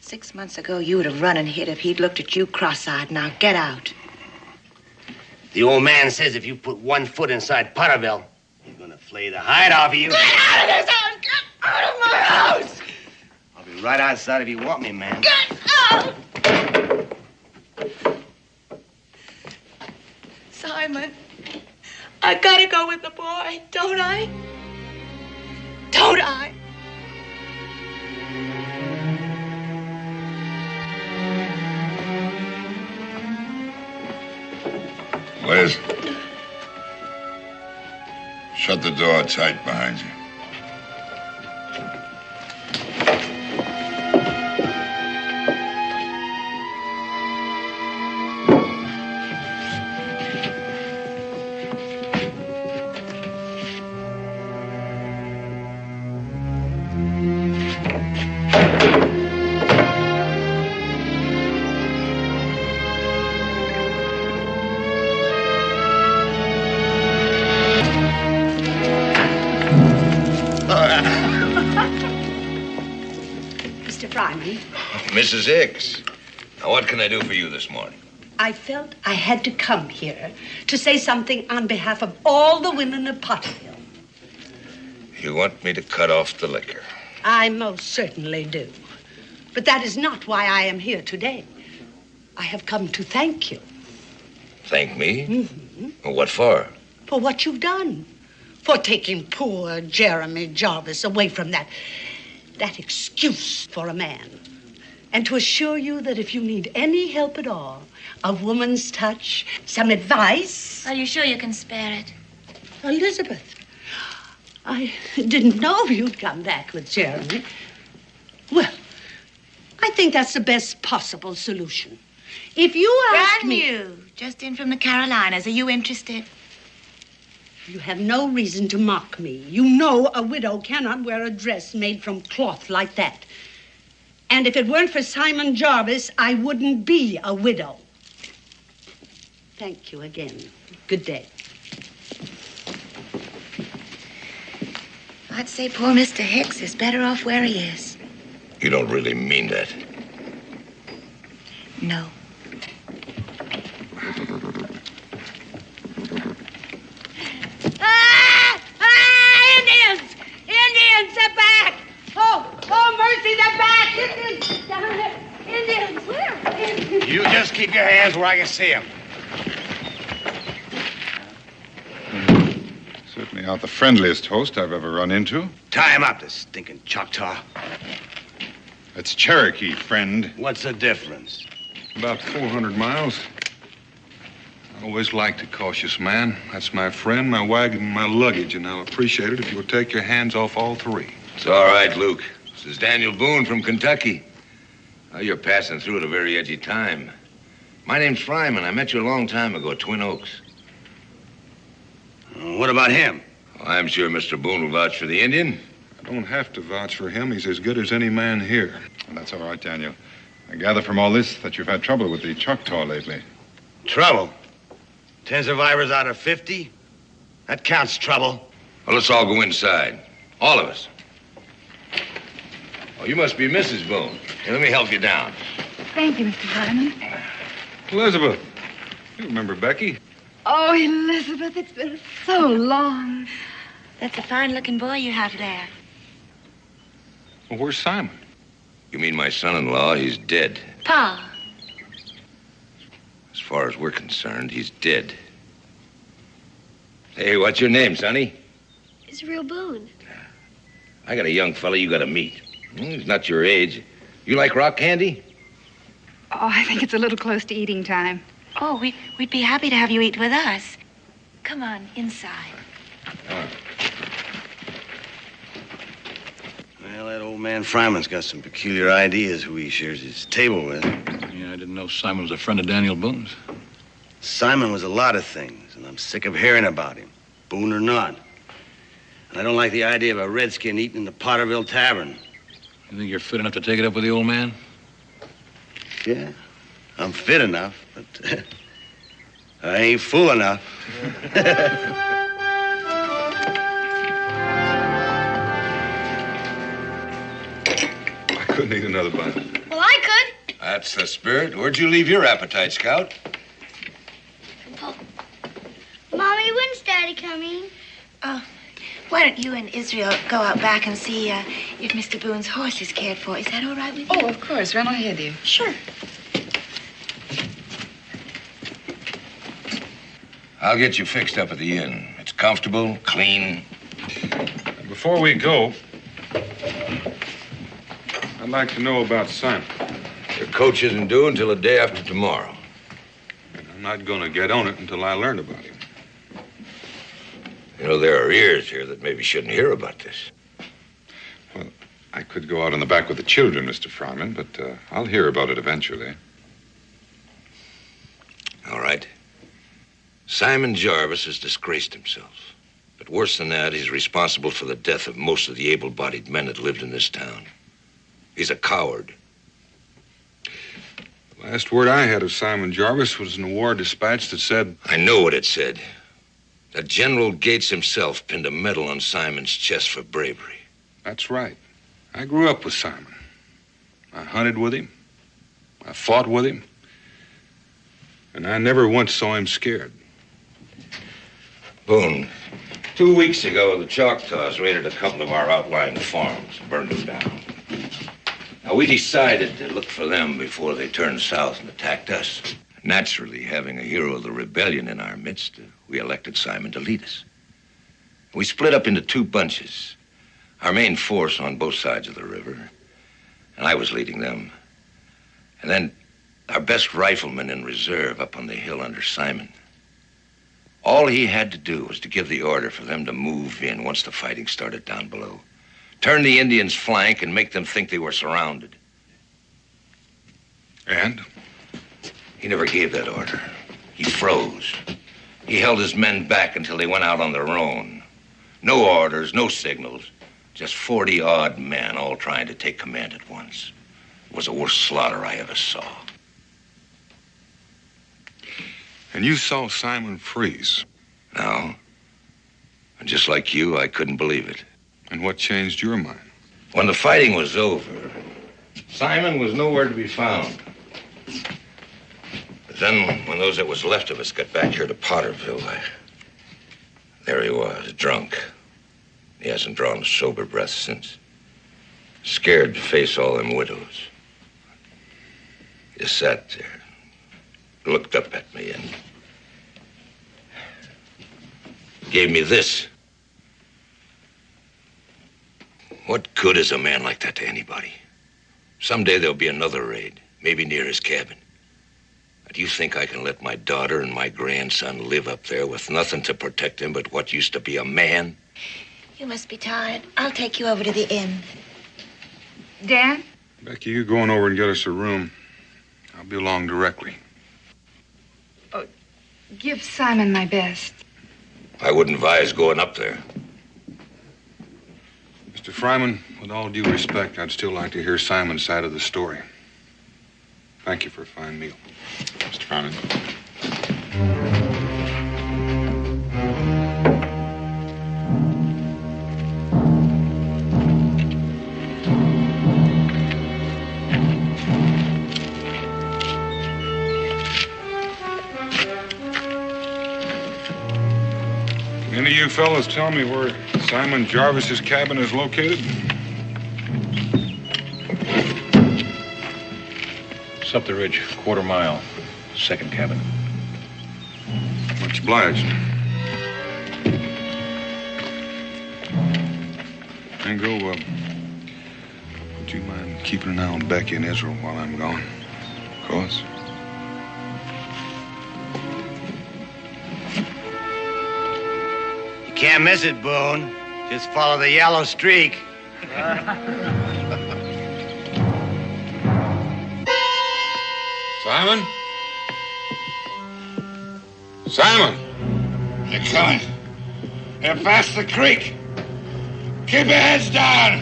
6 months ago, you would have run and hid if he'd looked at you cross-eyed. Now, get out. The old man says if you put 1 foot inside Potterville, he's gonna flay the hide off of you. Get out of this house! Get out of my house! I'll be right outside if you want me, man. Get out! Simon, I gotta go with the boy, don't I? Don't I? Liz, shut the door tight behind you. Mr. Fryman, Mrs. Hicks, now what can I do for you this morning? I felt I had to come here to say something on behalf of all the women of Potterville. You want me to cut off the liquor? I most certainly do. But that is not why I am here today. I have come to thank you. Thank me? Mm-hmm. What for? For what you've done. For taking poor Jeremy Jarvis away from that excuse for a man. And to assure you that if you need any help at all, a woman's touch, some advice. Are you sure you can spare it? Elizabeth, I didn't know you'd come back with Jeremy. Well, I think that's the best possible solution. If you ask Brand me... new. Just in from the Carolinas. Are you interested? You have no reason to mock me. You know a widow cannot wear a dress made from cloth like that. And if it weren't for Simon Jarvis, I wouldn't be a widow. Thank you again. Good day. I'd say poor Mr. Hicks is better off where he is. You don't really mean that. No. Indians! Indians, they're back! Oh, mercy, they're back! Indians, down there! Indians, where? Indians. You just keep your hands where I can see them. Certainly aren't the friendliest host I've ever run into. Tie him up, this stinking Choctaw. It's Cherokee, friend. What's the difference? About 400 miles. I always liked a cautious man. That's my friend, my wagon, and my luggage, and I'll appreciate it if you'll take your hands off all three. It's all right, Luke. This is Daniel Boone from Kentucky. Oh, you're passing through at a very edgy time. My name's Fryman. I met you a long time ago at Twin Oaks. What about him? Well, I'm sure Mr. Boone will vouch for the Indian. I don't have to vouch for him. He's as good as any man here. Well, that's all right, Daniel. I gather from all this that you've had trouble with the Choctaw lately. Trouble? 10 survivors out of 50? That counts trouble. Well, let's all go inside. All of us. Oh, you must be Mrs. Boone. Here, let me help you down. Thank you, Mr. Fryman. Elizabeth, you remember Becky? Oh, Elizabeth, it's been so long. That's a fine-looking boy you have there. Well, where's Simon? You mean my son-in-law? He's dead. Pa. As far as we're concerned, he's dead. Hey, what's your name, Sonny? Israel Boone. I got a young fella you gotta meet. He's not your age. You like rock candy? Oh, I think it's a little close to eating time. Oh, we'd be happy to have you eat with us. Come on, inside. Well, that old man Fryman's got some peculiar ideas who he shares his table with. Yeah, I didn't know Simon was a friend of Daniel Boone's. Simon was a lot of things, and I'm sick of hearing about him, Boone or not. I don't like the idea of a redskin eating in the Potterville Tavern. You think you're fit enough to take it up with the old man? Yeah, I'm fit enough, but I ain't fool enough. I couldn't eat another bite. Well, I could. That's the spirit. Where'd you leave your appetite, Scout? Mommy, when's Daddy coming? Oh, why don't you and Israel go out back and see if Mr. Boone's horse is cared for? Is that all right with you? Oh, of course. Run ahead, dear. Sure. I'll get you fixed up at the inn. It's comfortable, clean. Before we go, I'd like to know about Simon. Your coach isn't due until the day after tomorrow. I'm not going to get on it until I learn about him. You know, there are ears here that maybe shouldn't hear about this. Well, I could go out in the back with the children, Mr. Fryman, but I'll hear about it eventually. All right. Simon Jarvis has disgraced himself. But worse than that, he's responsible for the death of most of the able-bodied men that lived in this town. He's a coward. The last word I had of Simon Jarvis was in a war dispatch that said... I know what it said. That General Gates himself pinned a medal on Simon's chest for bravery. That's right. I grew up with Simon. I hunted with him. I fought with him. And I never once saw him scared. Boone, 2 weeks ago, the Choctaws raided a couple of our outlying farms, burned them down. Now, we decided to look for them before they turned south and attacked us. Naturally, having a hero of the rebellion in our midst, we elected Simon to lead us. We split up into 2 bunches. Our main force on both sides of the river, and I was leading them. And then our best rifleman in reserve up on the hill under Simon. All he had to do was to give the order for them to move in once the fighting started down below. Turn the Indians' flank and make them think they were surrounded. And? He never gave that order. He froze. He held his men back until they went out on their own. No orders, no signals. Just 40-odd men all trying to take command at once. It was the worst slaughter I ever saw. And you saw Simon freeze? No. And just like you, I couldn't believe it. And what changed your mind? When the fighting was over, Simon was nowhere to be found. But then, when those that was left of us got back here to Potterville, there he was, drunk. He hasn't drawn a sober breath since. Scared to face all them widows. He just sat there, looked up at me, and gave me this. What good is a man like that to anybody? Someday there'll be another raid, maybe near his cabin. Do you think I can let my daughter and my grandson live up there with nothing to protect them but what used to be a man? You must be tired. I'll take you over to the inn. Dan? Becky, you going over and get us a room. I'll be along directly. Oh, give Simon my best. I wouldn't advise going up there. Mr. Fryman, with all due respect, I'd still like to hear Simon's side of the story. Thank you for a fine meal. Mr. Fryman. Any of you fellas tell me where Simon Jarvis's cabin is located? It's up the ridge, 1/4 mile. Second cabin. Much obliged. Ango, would you mind keeping an eye on Becky and Israel while I'm gone? Of course. You can't miss it, Boone. Just follow the yellow streak. Simon? Simon! They're coming. They're past the creek. Keep your heads down.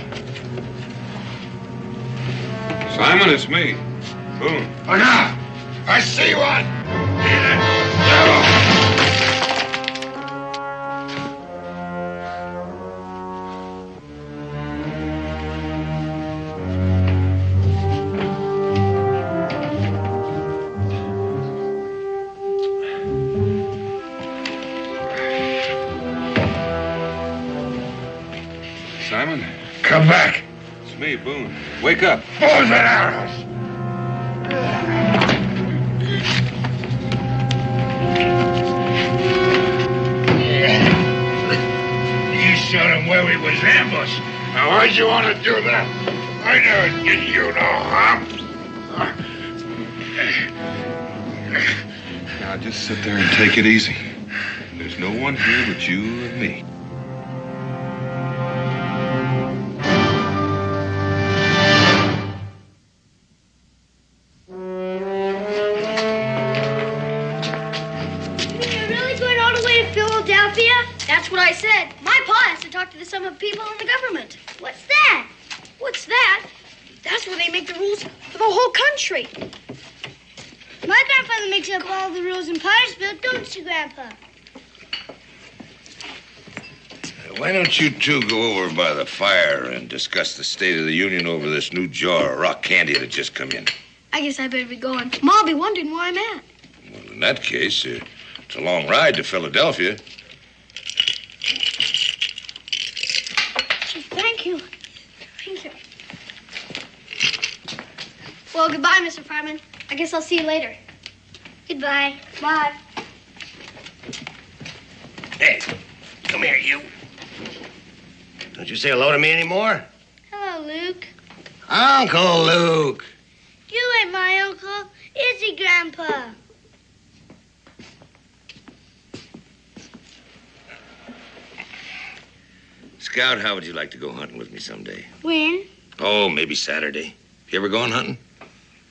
Simon, it's me, Boone. Oh, now, I see one. Simon? Come back. It's me, Boone. Wake up. Bows and arrows. You showed him where we was ambushed. Now, why'd you want to do that? I never did you no harm. Now, just sit there and take it easy. There's no one here but you and me. That's what I said. My pa has to talk to some of the people in the government. What's that? What's that? That's where they make the rules for the whole country. My grandfather makes up all the rules in Pottersville, don't you, Grandpa? Why don't you two go over by the fire and discuss the State of the Union over this new jar of rock candy that just come in? I guess I better be going. Ma'll be wondering where I'm at. Well, in that case, it's a long ride to Philadelphia. Thank you. Thank you. Well, goodbye, Mr. Fireman. I guess I'll see you later. Goodbye. Bye. Hey, come here, you. Don't you say hello to me anymore? Hello, Luke. Uncle Luke. You ain't my uncle, is he, Grandpa? Scout, how would you like to go hunting with me someday? When? Oh, maybe Saturday. You ever gone hunting?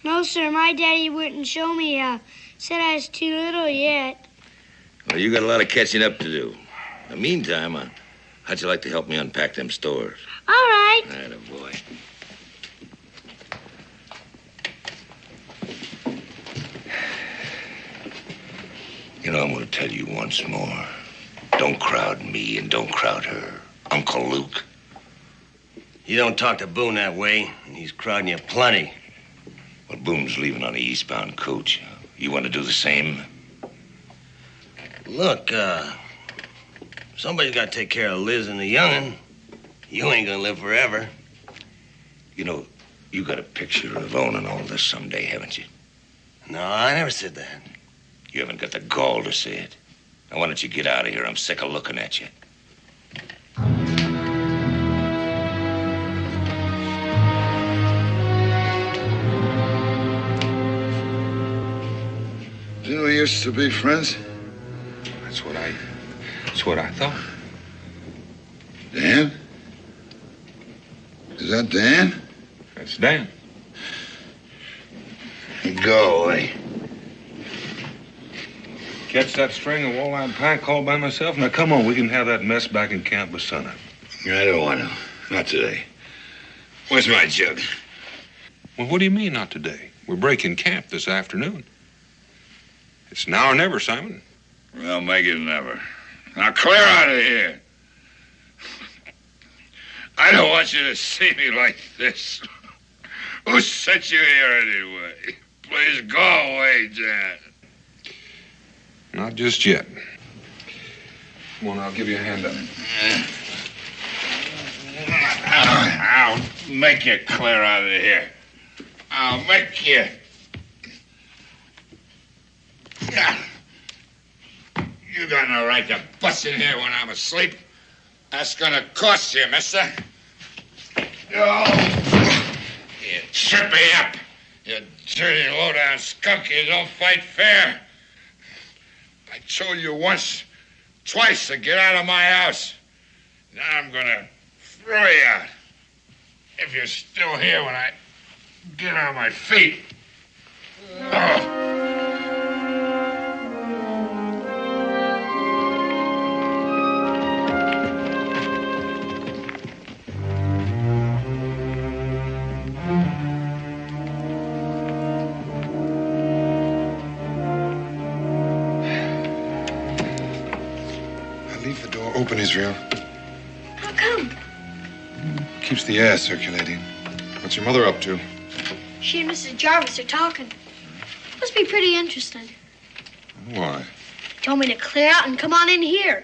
No, sir. My daddy wouldn't show me. Said I was too little yet. Well, you got a lot of catching up to do. In the meantime, how'd you like to help me unpack them stores? All right. Attaboy. You know, I'm going to tell you once more. Don't crowd me and don't crowd her. Uncle Luke. You don't talk to Boone that way, and he's crowding you plenty. Well, Boone's leaving on the eastbound coach. You want to do the same? Look, somebody's got to take care of Liz and the young'un. You ain't gonna live forever. You know, you got a picture of owning all this someday, haven't you? No, I never said that. You haven't got the gall to say it. Now, why don't you get out of here? I'm sick of looking at you. Didn't we used to be friends? That's what I thought. Dan? Is that Dan? That's Dan. Go away. Catch that string of walleye pike all by myself? Now, come on, we can have that mess back in camp by sunup. I don't want to. Not today. Where's my jug? Well, what do you mean, not today? We're breaking camp this afternoon. It's now or never, Simon. Well, make it never. Now clear out of here. I don't want you to see me like this. Who sent you here anyway? Please go away, Jan. Not just yet. Come on, I'll give you a hand up. I'll make you clear out of here. I'll make you. You got no right to bust in here when I'm asleep. That's gonna cost you, mister. Oh, you trip me up. You dirty, low-down skunk. You don't fight fair. I told you once, twice to get out of my house. Now I'm gonna throw you out. If you're still here when I get on my feet. Oh. happen, Israel. How come? Keeps the air circulating. What's your mother up to? She and Mrs. Jarvis are talking. Must be pretty interesting. Why? Told me to clear out and come on in here.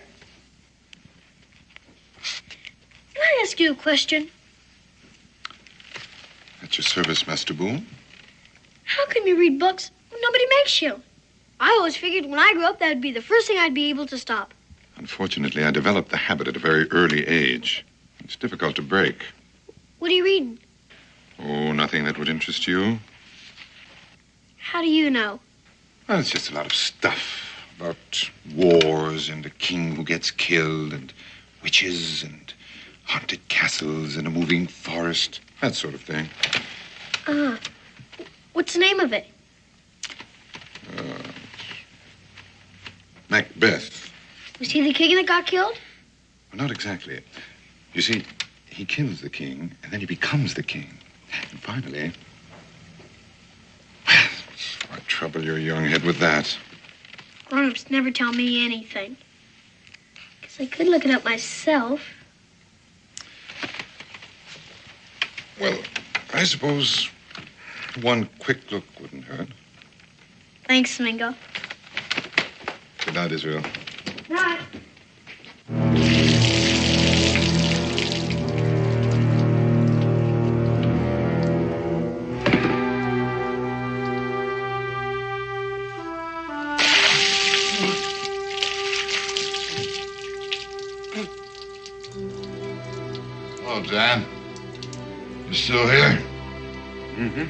Can I ask you a question? At your service, Master Boone. How come you read books when nobody makes you? I always figured when I grew up that would be the first thing I'd be able to stop. Unfortunately, I developed the habit at a very early age. It's difficult to break. What are you reading? Oh, nothing that would interest you. How do you know? Well, it's just a lot of stuff about wars and a king who gets killed and witches and haunted castles and a moving forest. That sort of thing. What's the name of it? Macbeth. Was he the king that got killed? Well, not exactly. You see, he kills the king, and then he becomes the king. And finally... Well, why trouble your young head with that? Grown-ups never tell me anything. Guess I could look it up myself. Well, I suppose one quick look wouldn't hurt. Thanks, Mingo. Good night, Israel. Right. Hello, Dan. You still here? Mm-hmm.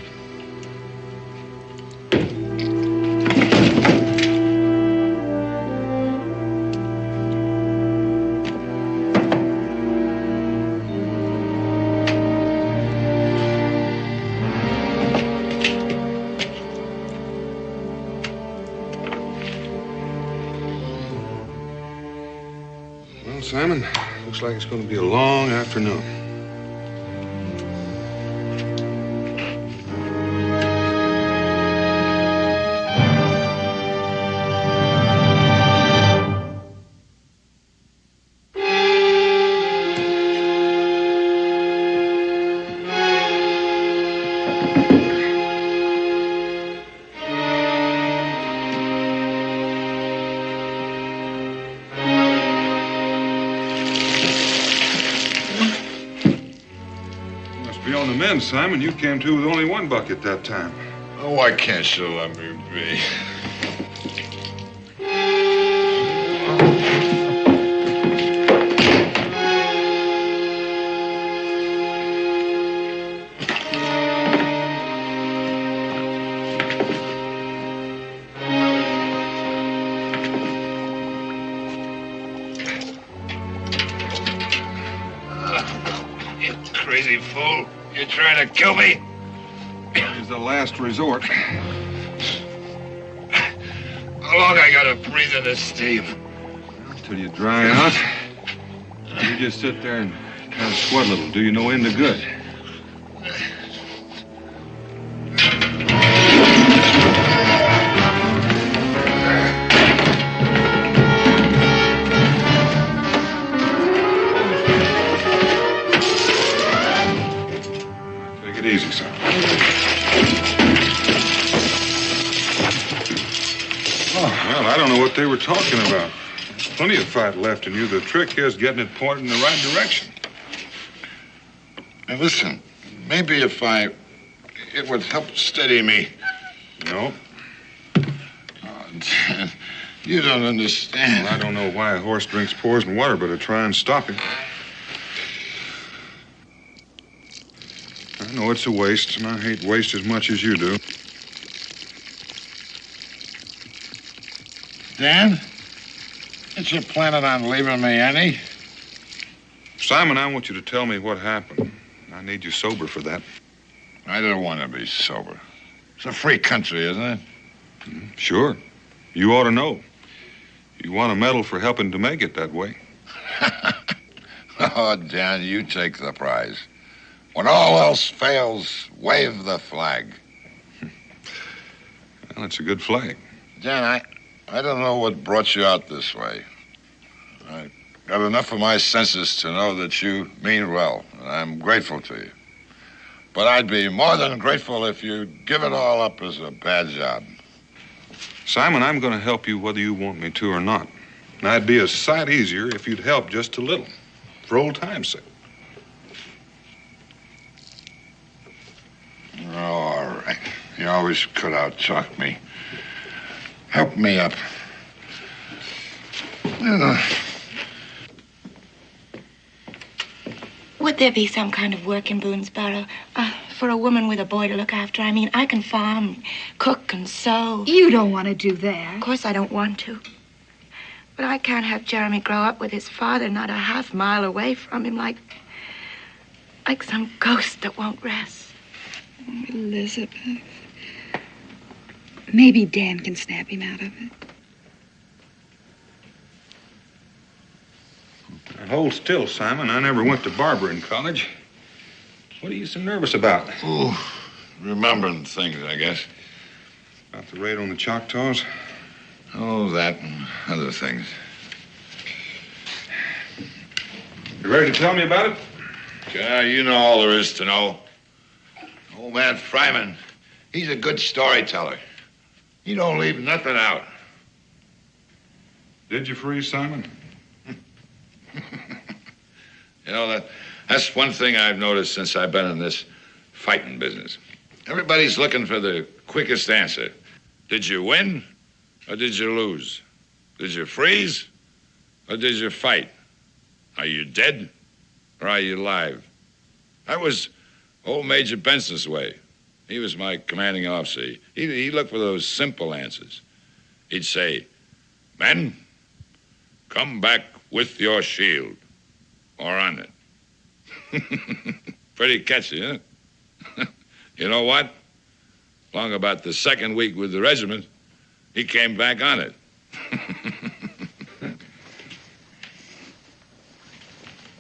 Well, Simon, looks like it's going to be a long afternoon. Simon, you came to with only one bucket that time. Oh, why can't you let me be? You crazy fool. You're trying to kill me? It's the last resort. How long I gotta breathe in this steam? Till you dry out. You just sit there and kind of sweat a little. Do you no end of good. Easy, son. Oh, well, I don't know what they were talking about. There's plenty of fight left in you. The trick is getting it pointed in the right direction. Now, listen, maybe if it would help steady me. No. Oh, you don't understand. Well, I don't know why a horse drinks poison water, but I try and stop him. I know it's a waste, and I hate waste as much as you do. Dan, ain't you planning on leaving me any? Simon, I want you to tell me what happened. I need you sober for that. I don't want to be sober. It's a free country, isn't it? Sure. You ought to know. You won a medal for helping to make it that way. Oh, Dan, you take the prize. When all else fails, wave the flag. Well, it's a good flag. Dan, I don't know what brought you out this way. I got enough of my senses to know that you mean well, and I'm grateful to you. But I'd be more than grateful if you'd give it all up as a bad job. Simon, I'm going to help you whether you want me to or not. And I'd be a sight easier if you'd help just a little, for old time's sake. All right. You always could out-talk me. Help me up. Would there be some kind of work in Boonesboro for a woman with a boy to look after? I mean, I can farm, cook, and sew. You don't want to do that. Of course I don't want to. But I can't have Jeremy grow up with his father not a half mile away from him like some ghost that won't rest. Elizabeth. Maybe Dan can snap him out of it. Now, hold still, Simon. I never went to Barbara in college. What are you so nervous about? Oh, remembering things, I guess. About the raid on the Choctaws? Oh, that and other things. You ready to tell me about it? Yeah, you know all there is to know. Old man Fryman, he's a good storyteller. He don't leave nothing out. Did you freeze, Simon? You know, that's one thing I've noticed since I've been in this fighting business. Everybody's looking for the quickest answer. Did you win or did you lose? Did you freeze or did you fight? Are you dead or are you alive? That was old Major Benson's way. He was my commanding officer. He looked for those simple answers. He'd say, "Men, come back with your shield or on it." Pretty catchy, huh? You know what? Long about the second week with the regiment, he came back on it.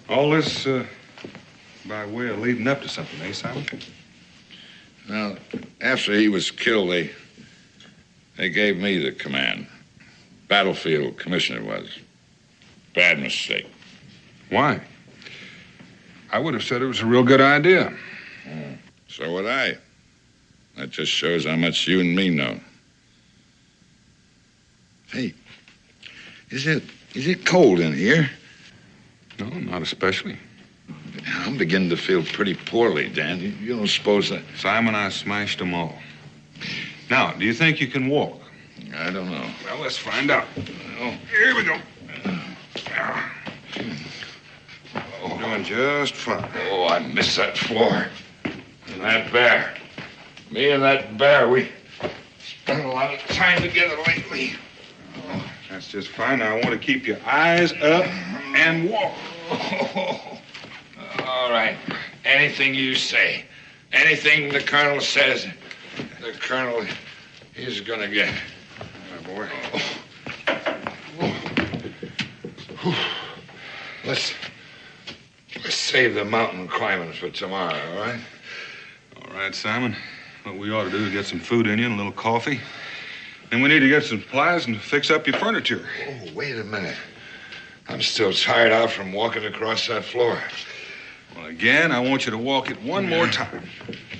All this by way of leading up to something, eh, Simon? Now, after he was killed, they gave me the command. Battlefield commissioner was. Bad mistake. Why? I would have said it was a real good idea. So would I. That just shows how much you and me know. Hey, is it cold in here? No, not especially. I'm beginning to feel pretty poorly, Dan. You don't suppose that... Simon, I smashed them all. Now, do you think you can walk? I don't know. Well, let's find out. Oh. Here we go. Doing just fine. Oh, I miss that floor. And that bear. Me and that bear, we spent a lot of time together lately. Oh, that's just fine. Now, I want to keep your eyes up and walk. All right. Anything you say. Anything the colonel says, the colonel is going to get. My boy. Let's save the mountain climbing for tomorrow, all right? All right, Simon. What we ought to do is get some food in you and a little coffee. Then we need to get some supplies and fix up your furniture. Oh, wait a minute. I'm still tired out from walking across that floor. Well, again, I want you to walk it one more time.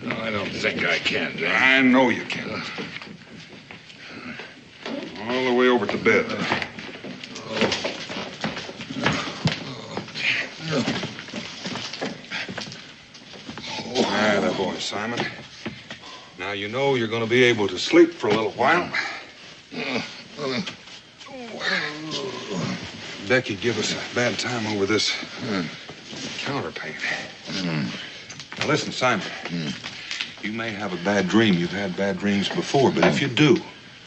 No, I don't think I can, Dan. I know you can. All the way over to bed. That boy, Simon. Now you know you're going to be able to sleep for a little while. Becky give us a bad time over this counterpaint. Now listen, Simon. You may have a bad dream. You've had bad dreams before, but if you do,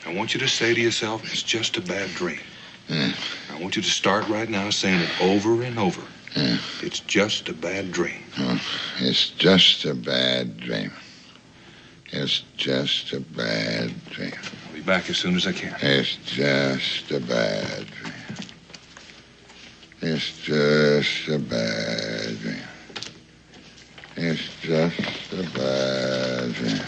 I want you to say to yourself, it's just a bad dream. I want you to start right now saying it over and over. It's just a bad dream. It's just a bad dream. It's just a bad dream. I'll be back as soon as I can. It's just a bad dream. It's just a bad dream. It's just a bad dream.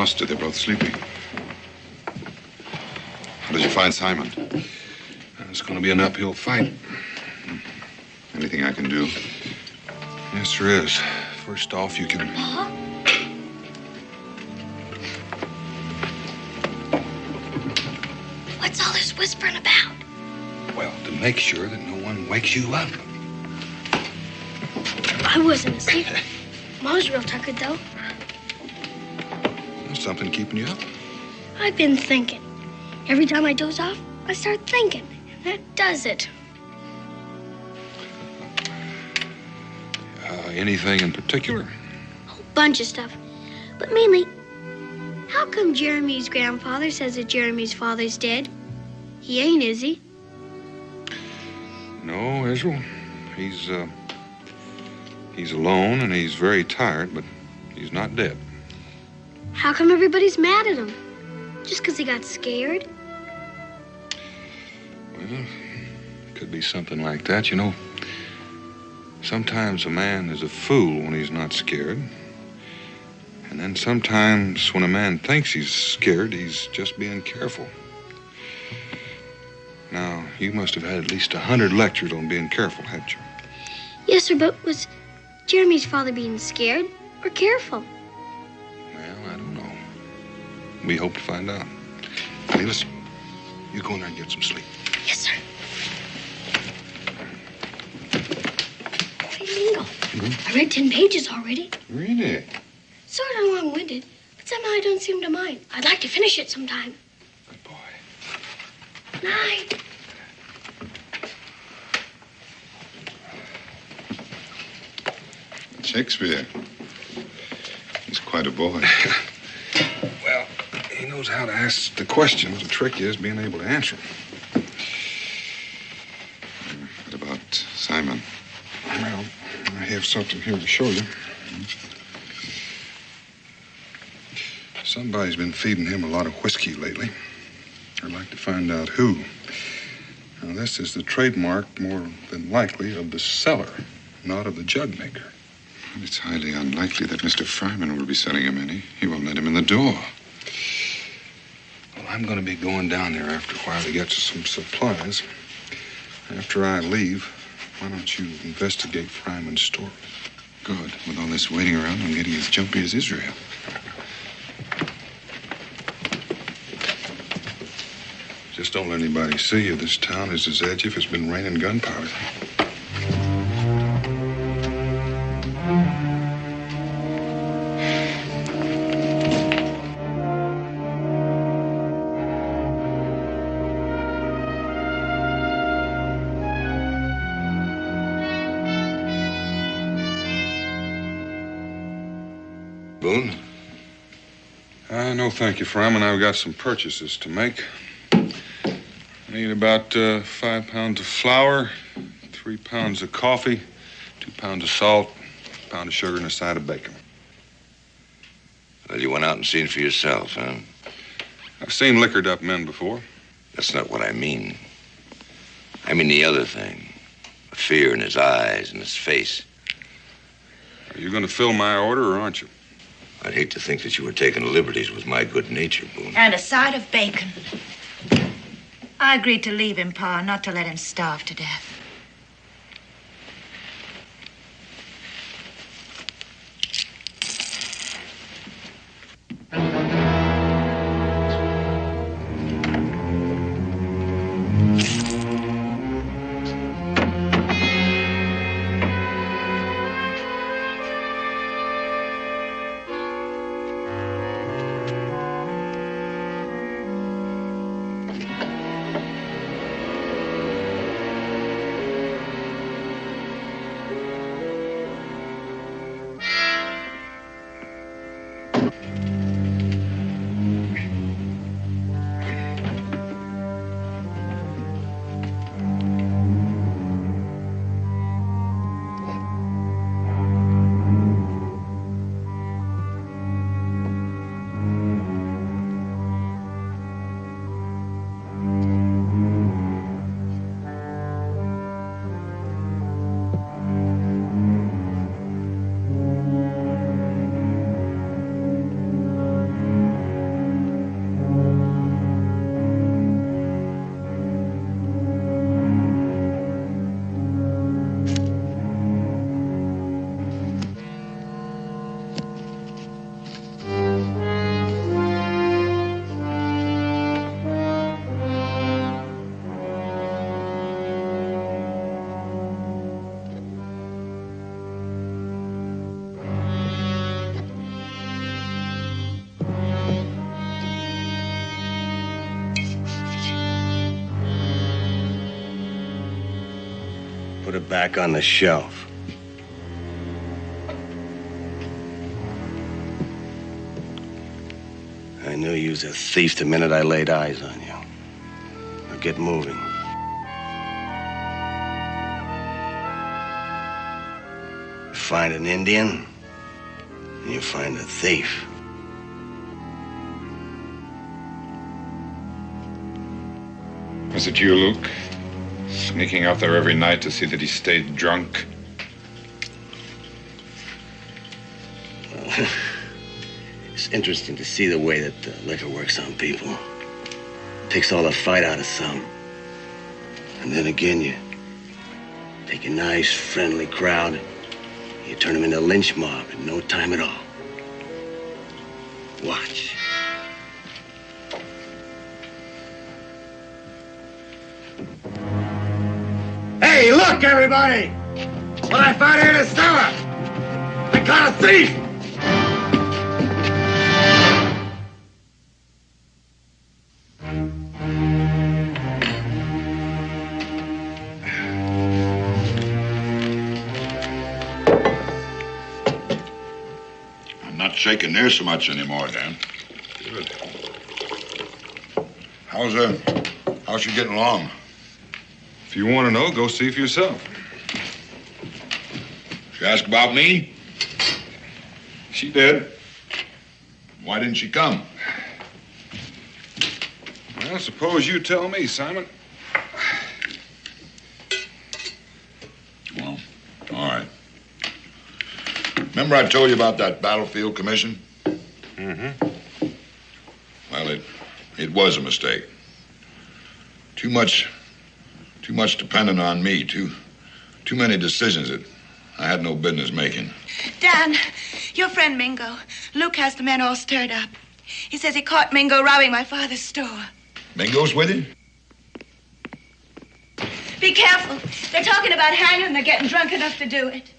exhausted. They're both sleeping. How did you find Simon? It's going to be an uphill fight. Anything I can do? Yes, there is. First off, you can... Pa? What's all this whispering about? Well, to make sure that no one wakes you up. I wasn't asleep. Mom's real tuckered, though. There's something keeping you up. I've been thinking. Every time I doze off, I start thinking. And that does it. Anything in particular? Bunch of stuff. But mainly, how come Jeremy's grandfather says that Jeremy's father's dead? He ain't, is he? No, Israel. He's alone and he's very tired, but he's not dead. How come everybody's mad at him? Just 'cause he got scared? Well, could be something like that. You know, sometimes a man is a fool when he's not scared. And then sometimes when a man thinks he's scared, he's just being careful. Now, you must have had at least 100 lectures on being careful, hadn't you? Yes, sir, but was Jeremy's father being scared or careful? Well, I don't know. We hope to find out. Hey, listen, you go in there and get some sleep. Yes, sir. Hey, Mingo, I read 10 pages already. Really? Sort of long-winded, but somehow I don't seem to mind. I'd like to finish it sometime. Good boy. Night. Shakespeare. He's quite a boy. Well, he knows how to ask the questions. The trick is being able to answer them. What about Simon? Well, I have something here to show you. Somebody's been feeding him a lot of whiskey lately. I'd like to find out who. Now, this is the trademark, more than likely, of the seller, not of the jug maker. It's highly unlikely that Mr. Fryman will be selling him any. He won't let him in the door. Well, I'm going to be going down there after a while to get some supplies. After I leave, why don't you investigate Fryman's store? Good. With all this waiting around, I'm getting as jumpy as Israel. Just don't let anybody see you. This town is as edgy if it's been raining gunpowder. Boone? No, thank you, Fryman. I've got some purchases to make. I need about 5 pounds of flour, 3 pounds of coffee, 2 pounds of salt, a pound of sugar, and a side of bacon. Well, you went out and seen for yourself, huh? I've seen liquored up men before. That's not what I mean. I mean the other thing. The fear in his eyes and his face. Are you going to fill my order, or aren't you? I'd hate to think that you were taking liberties with my good nature, Boone. And a side of bacon. I agreed to leave him, Pa, not to let him starve to death. Put it back on the shelf. I knew you was a thief the minute I laid eyes on you. Now get moving. You find an Indian, and you find a thief. Was it you, Luke? Sneaking out there every night to see that he stayed drunk? Well, it's interesting to see the way that liquor works on people. Takes all the fight out of some. And then again, you take a nice, friendly crowd, you turn them into a lynch mob in no time at all. Watch. Hey, look, everybody! What I found here in the cellar! I caught a thief! I'm not shaking near so much anymore, Dan. Good. How's she getting along? If you want to know, go see for yourself. She asked about me? She did. Why didn't she come? Well, suppose you tell me, Simon. Well, all right. Remember I told you about that battlefield commission? Mm-hmm. Well, it was a mistake. Too much dependent on me. Too many decisions that I had no business making. Dan, your friend Mingo. Luke has the men all stirred up. He says he caught Mingo robbing my father's store. Mingo's with you? Be careful. They're talking about hanging and they're getting drunk enough to do it.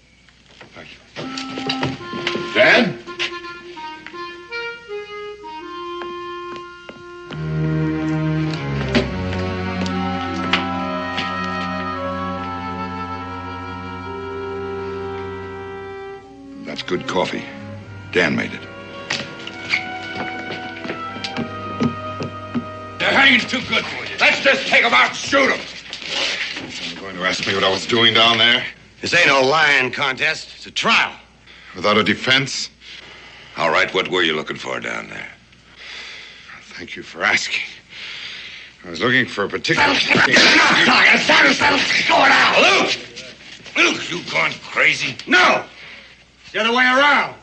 Dad? That's good coffee. Dan made it. The hanging's too good for you. Let's just take him out and shoot him. You're going to ask me what I was doing down there? This ain't no lying contest. It's a trial. Without a defense? All right, what were you looking for down there? Thank you for asking. I was looking for a particular... Luke! Luke, you gone crazy? No! It's the other way around.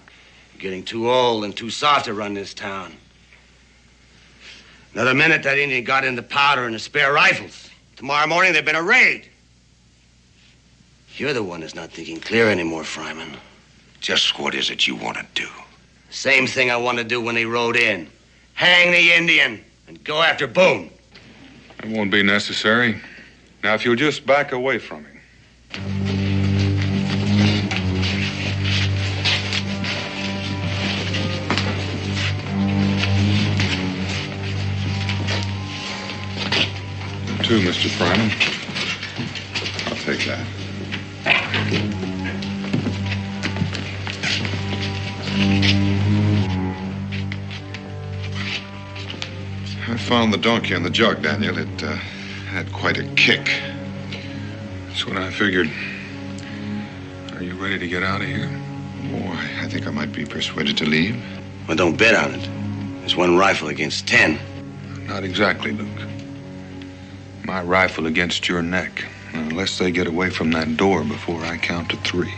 You're getting too old and too soft to run this town. Another minute, that Indian got in the powder and the spare rifles. Tomorrow morning, there'd been a raid. You're the one that's not thinking clear anymore, Fryman. Just what is it you want to do? Same thing I wanted to do when they rode in. Hang the Indian and go after Boone. It won't be necessary. Now, if you'll just back away from him. You too, Mr. Fryman. I'll take that. I found the donkey on the jug, Daniel. It had quite a kick. That's what I figured. Are you ready to get out of here? Oh, I think I might be persuaded to leave. Well, don't bet on it. There's one rifle against 10. Not exactly, Luke. My rifle against your neck. Unless they get away from that door before I count to 3.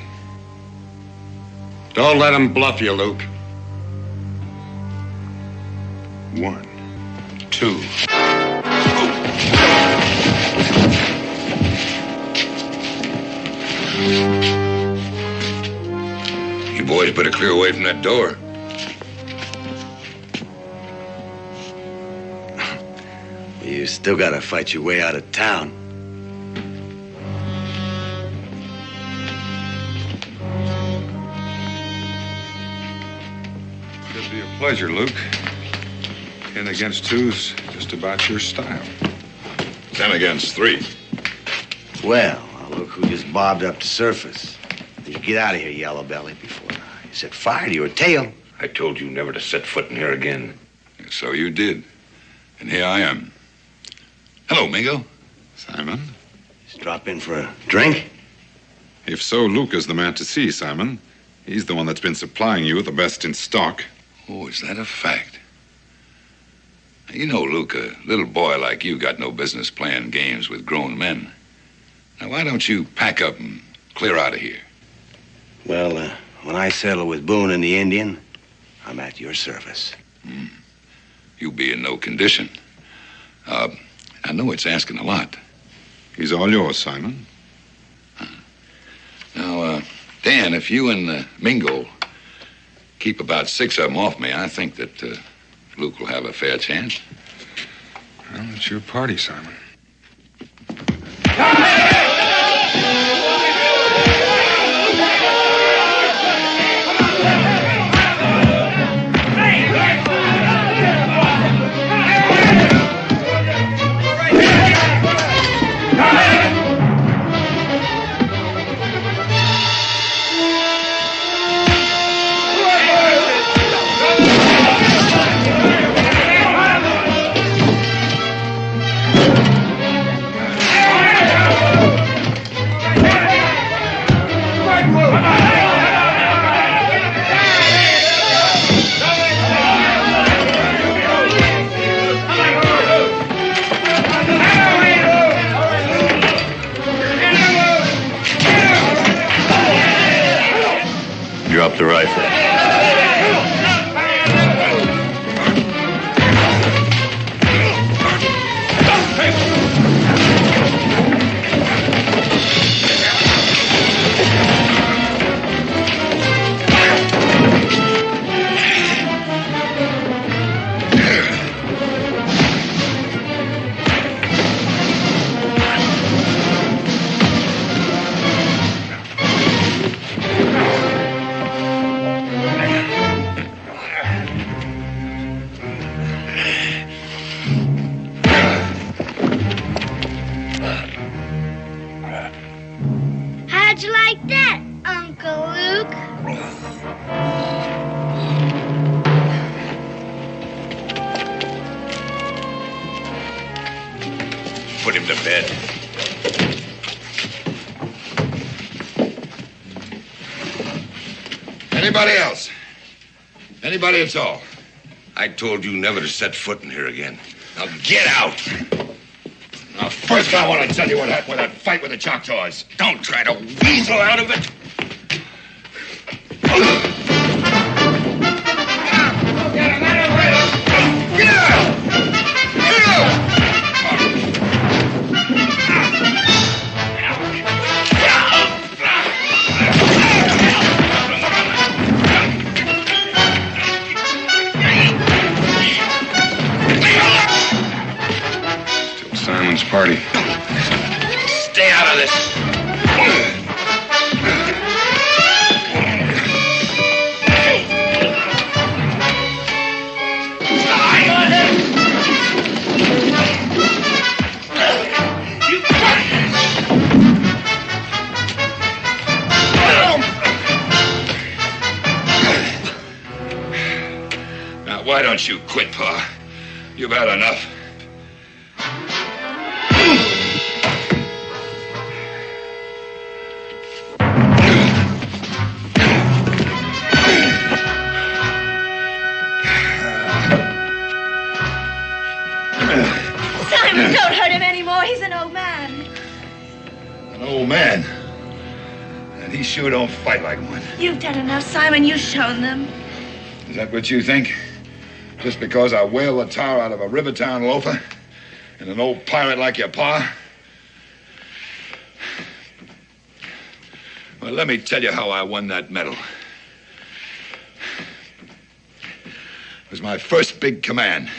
Don't let him bluff you, Luke. 1, 2. You boys better clear away from that door. You still gotta fight your way out of town. It'll be a pleasure, Luke. 10 against 2's just about your style. 10 against 3. Well, look crew just bobbed up to surface. Did you get out of here, Yellow Belly, before I set fire to your tail? I told you never to set foot in here again. So you did. And here I am. Hello, Mingo. Simon? Just drop in for a drink? If so, Luke is the man to see, Simon. He's the one that's been supplying you with the best in stock. Oh, is that a fact? You know, Luke, a little boy like you got no business playing games with grown men. Now, why don't you pack up and clear out of here? Well, when I settle with Boone and the Indian, I'm at your service. You'll be in no condition. I know it's asking a lot. He's all yours, Simon. Now, Dan, if you and Mingo keep about 6 of them off me, I think that Luke will have a fair chance. Well, it's your party, Simon. Drop the rifle. How'd you like that, Uncle Luke? Put him to bed. Anybody else? Anybody at all? I told you never to set foot in here again. Now get out. Now, first I want to tell you what happened with that fight with the Choctaws. Don't try to weasel out of it. Simon's party. Stay out of this. Now, why don't you quit, Pa? You've had enough. Simon, don't hurt him anymore. He's an old man. An old man. And he sure don't fight like one. You've done enough, Simon. You've shown them. Is that what you think? Just because I whale the tar out of a Rivertown loafer and an old pirate like your pa? Well, let me tell you how I won that medal. It was my first big command.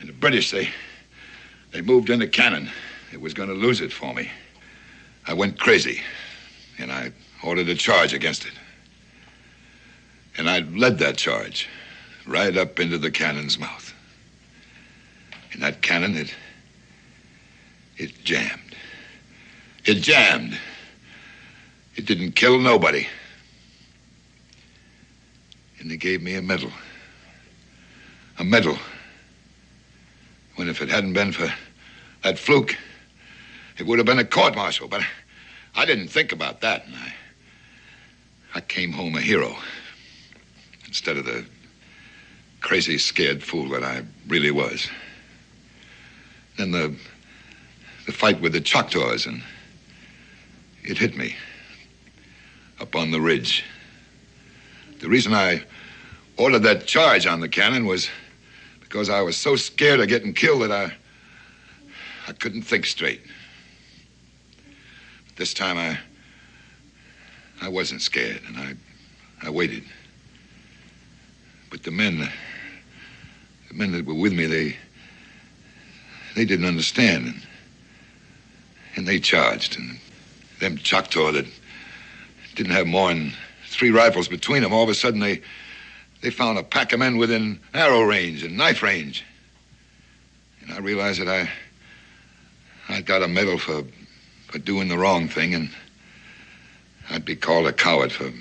And the British, they moved into cannon. It was going to lose it for me. I went crazy, and I ordered a charge against it. And I led that charge right up into the cannon's mouth. And that cannon, it jammed. It jammed. It didn't kill nobody. And they gave me a medal. A medal. When if it hadn't been for that fluke, it would have been a court-martial. But I didn't think about that. And I came home a hero. Instead of the crazy, scared fool that I really was. Then the fight with the Choctaws, and it hit me up on the ridge. The reason I ordered that charge on the cannon was because I was so scared of getting killed that I couldn't think straight. But this time I wasn't scared, and I waited. But the men that were with me, they didn't understand, and they charged. And them Choctaw that didn't have more than 3 rifles between them, all of a sudden they found a pack of men within arrow range and knife range. And I realized that I'd got a medal for doing the wrong thing, and I'd be called a coward for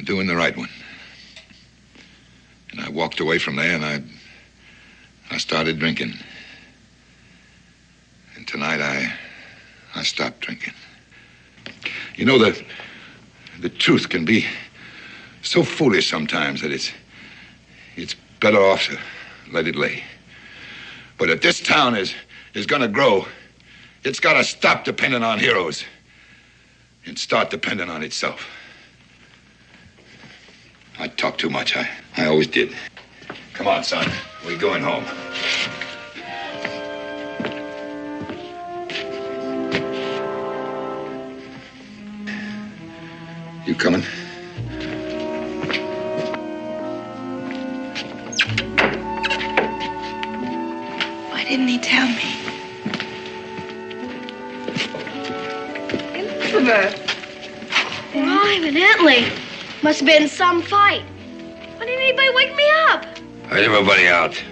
doing the right one. And I walked away from there, and I started drinking. And tonight I stopped drinking. You know, the truth can be so foolish sometimes that it's better off to let it lay. But if this town is gonna grow, it's gotta stop depending on heroes and start depending on itself. I talk too much. I always did. Come on, son. We're going home. You coming? Why didn't he tell me? Elizabeth. Well, evidently. Must have been some fight. Why didn't anybody wake me up? How's everybody out?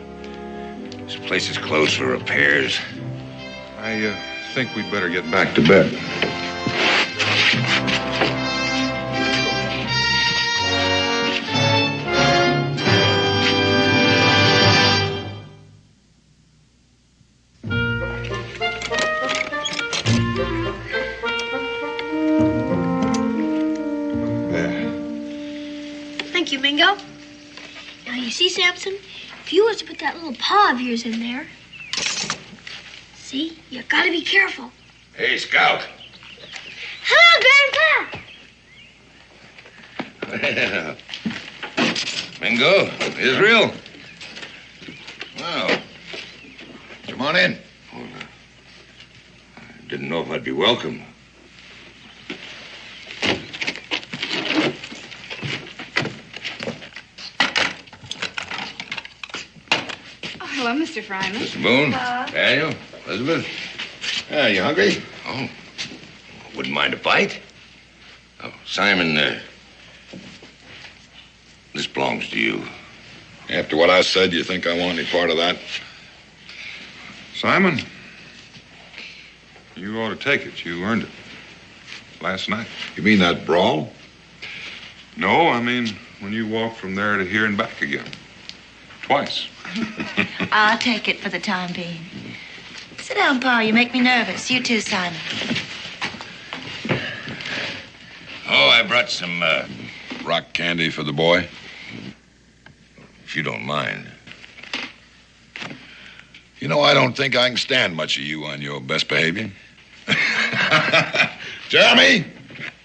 This place is closed for repairs. I think we'd better get back to bed. Thank you, Mingo. Now, you see, Samson, if you was to put that little paw of yours in there, see, you gotta be careful. Hey, Scout. Hello, Grandpa. Mingo, Israel. Well, come on in. Oh, I didn't know if I'd be welcome. Hello, Mr. Fryman. Mr. Boone, Daniel, Elizabeth. You hungry? Oh, wouldn't mind a bite. Oh, Simon, this belongs to you. After what I said, you think I want any part of that? Simon, you ought to take it. You earned it. Last night. You mean that brawl? No, I mean when you walked from there to here and back again. Twice. I'll take it for the time being. Sit down, Pa. You make me nervous. You too, Simon. Oh, I brought some, rock candy for the boy. If you don't mind. You know, I don't think I can stand much of you on your best behavior. Jeremy!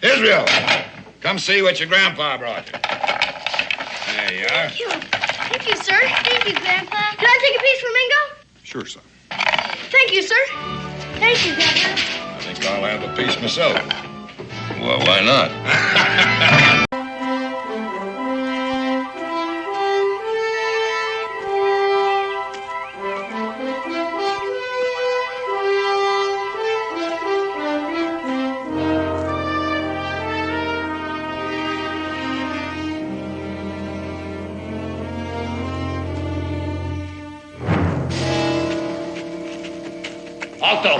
Israel! Come see what your grandpa brought. There you are. Thank you. Thank you, sir. Thank you, Grandpa. Can I take a piece from Mingo? Sure, son. Thank you, sir. Thank you, Grandpa. I think I'll have a piece myself. Well, why not? Alto.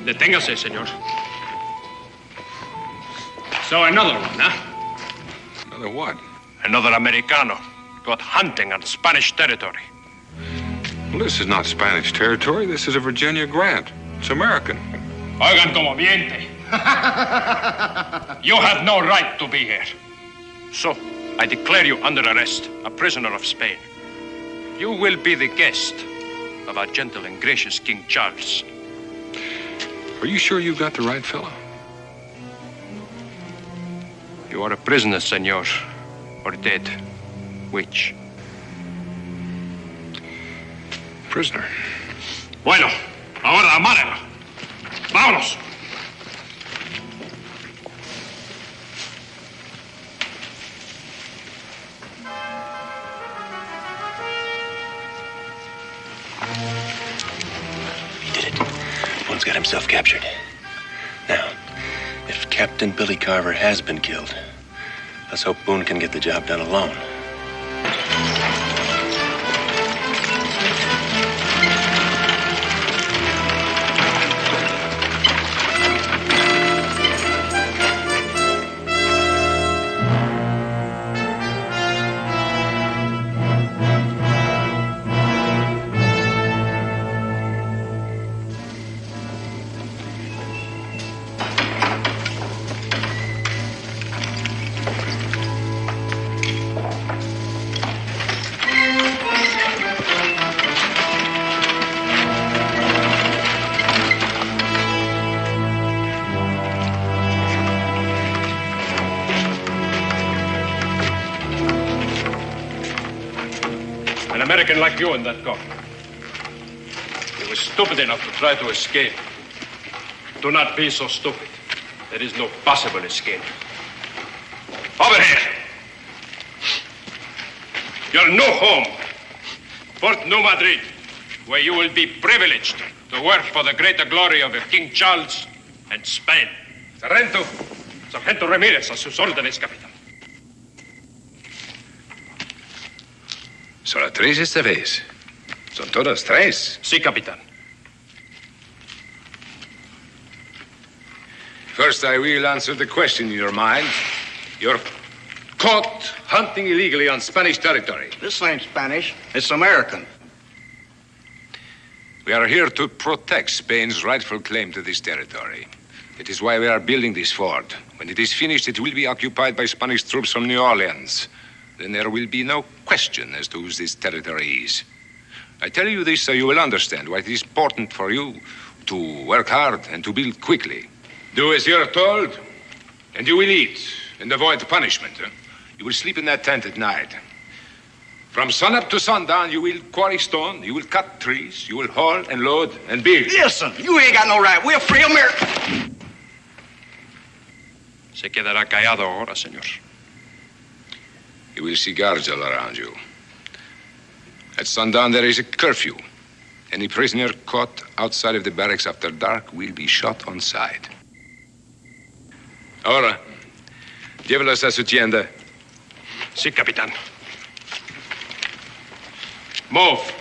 Deténgase, señor. So another one, huh? Another what? Another Americano caught hunting on Spanish territory. Well, this is not Spanish territory. This is a Virginia grant. It's American. Oigan como miente. You have no right to be here. So, I declare you under arrest, a prisoner of Spain. You will be the guest of our gentle and gracious King Charles. Are you sure you got the right fellow? You are a prisoner, senor, or dead. Which? Prisoner. Bueno, ahora amárela. Vámonos. He did it. Boone's got himself captured. Now, if Captain Billy Carver has been killed, let's hope Boone can get the job done alone. An American like you in that coffin. You were stupid enough to try to escape. Do not be so stupid. There is no possible escape. Over here. Your new home, Fort New Madrid, where you will be privileged to work for the greater glory of King Charles and Spain. Sargento Ramírez, a sus órdenes, capitán. Solo tres esta vez. Son todos tres. Sí, capitán. First, I will answer the question in your mind. You're caught hunting illegally on Spanish territory. This ain't Spanish. It's American. We are here to protect Spain's rightful claim to this territory. That is why we are building this fort. When it is finished, it will be occupied by Spanish troops from New Orleans. Then there will be no question as to whose this territory is. I tell you this so you will understand why it is important for you to work hard and to build quickly. Do as you're told, and you will eat and avoid punishment. You will sleep in that tent at night. From sunup to sundown, you will quarry stone, you will cut trees, you will haul and load and build. Listen, you ain't got no right. We're free Americans. Se quedará callado ahora, señor. You will see guards all around you. At sundown, there is a curfew. Any prisoner caught outside of the barracks after dark will be shot on sight. Ahora, llévelos a su tienda. Sí, capitán. Move.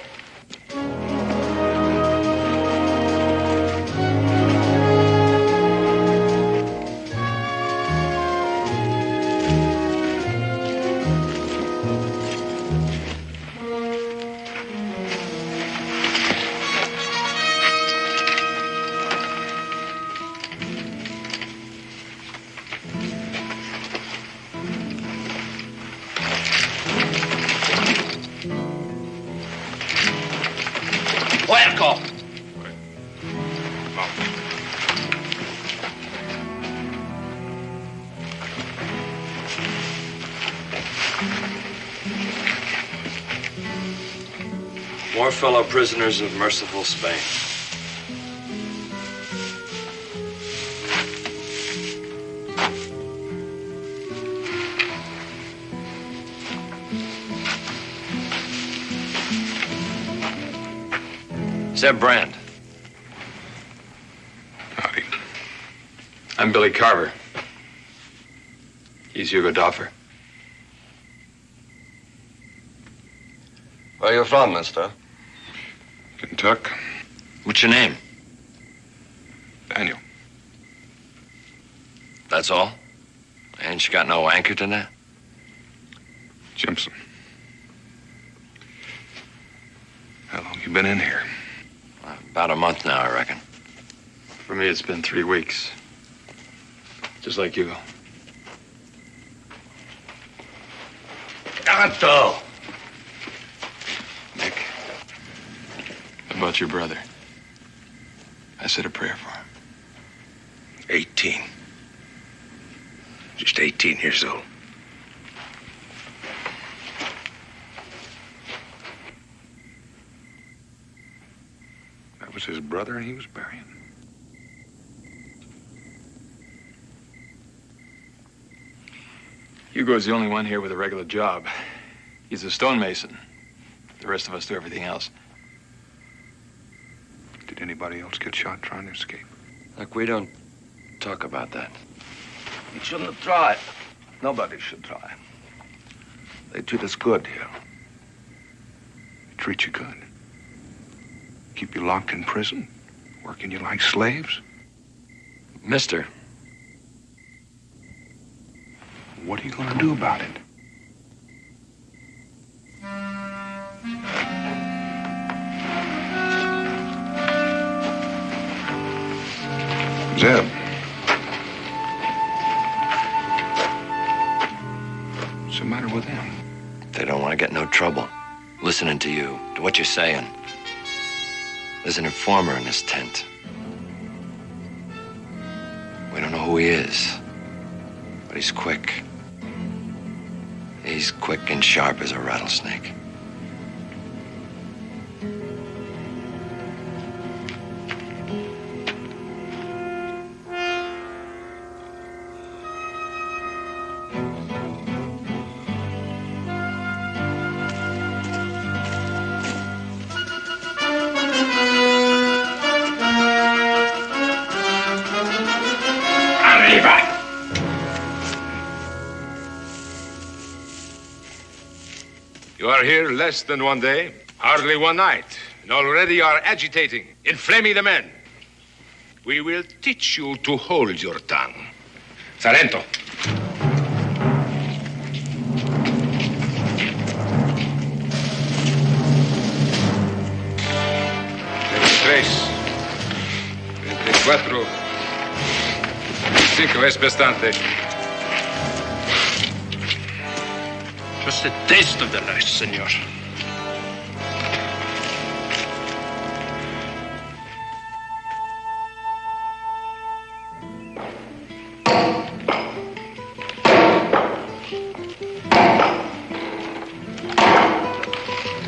Puerco. More fellow prisoners of merciful Spain. Zeb Brand. Howdy. I'm Billy Carver. He's Hugo Doffer. Where are you from, mister? Kentucky. What's your name? Daniel. That's all? Ain't you got no anchor to that? Jimson. How long you been in here? About a month now, I reckon. For me, it's been 3 weeks. Just like you. Tonto! Nick, about your brother. I said a prayer for him. 18. Just 18 years old. That was his brother he was burying. Hugo's the only one here with a regular job. He's a stonemason. The rest of us do everything else. Did anybody else get shot trying to escape? Look, we don't talk about that. You shouldn't have tried. Nobody should try. They treat us good here. They treat you good. Keep you locked in prison, working you like slaves. Mister. What are you going to do about it? Zeb. What's the matter with them? They don't want to get no trouble. Listening to you, to what you're saying. There's an informer in this tent. We don't know who he is, but he's quick. He's quick and sharp as a rattlesnake. You are here less than 1 day, hardly 1 night, and already you are agitating, inflaming the men. We will teach you to hold your tongue. Sarento. Cuatro. 5 es bastante. Just a taste of the life, senor.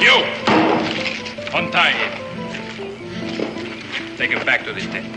You! Untie him. Take him back to the tent.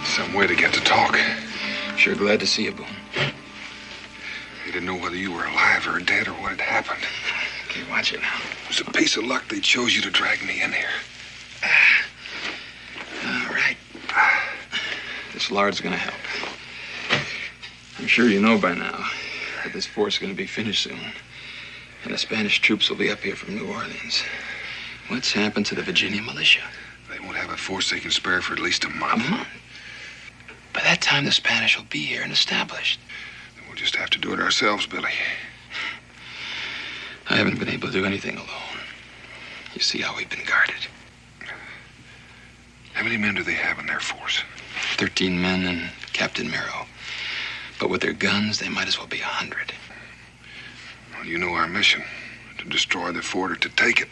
Some way to get to talk. Sure glad to see you, Boone. They didn't know whether you were alive or dead or what had happened. Okay, watch it now. It was a piece of luck they chose you to drag me in here. All right. This lard's gonna help. I'm sure you know by now that this fort's is gonna be finished soon. And the Spanish troops will be up here from New Orleans. What's happened to the Virginia militia? They won't have a force they can spare for at least a month. A month? By that time, the Spanish will be here and established. Then we'll just have to do it ourselves, Billy. I haven't been able to do anything alone. You see how we've been guarded. How many men do they have in their force? 13 men and Captain Miro. But with their guns, they might as well be 100. Well, you know our mission. To destroy the fort or to take it.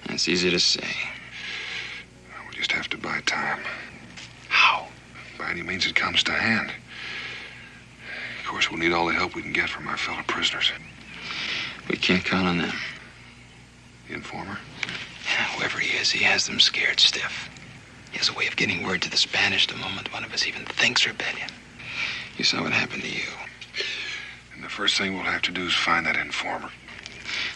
It's easy to say. We'll just have to buy time. How? By any means it comes to hand. Of course, we'll need all the help we can get from our fellow prisoners. We can't count on them. The informer? Whoever he is, he has them scared stiff. He has a way of getting word to the Spanish the moment one of us even thinks rebellion. You saw what happened to you. And the first thing we'll have to do is find that informer.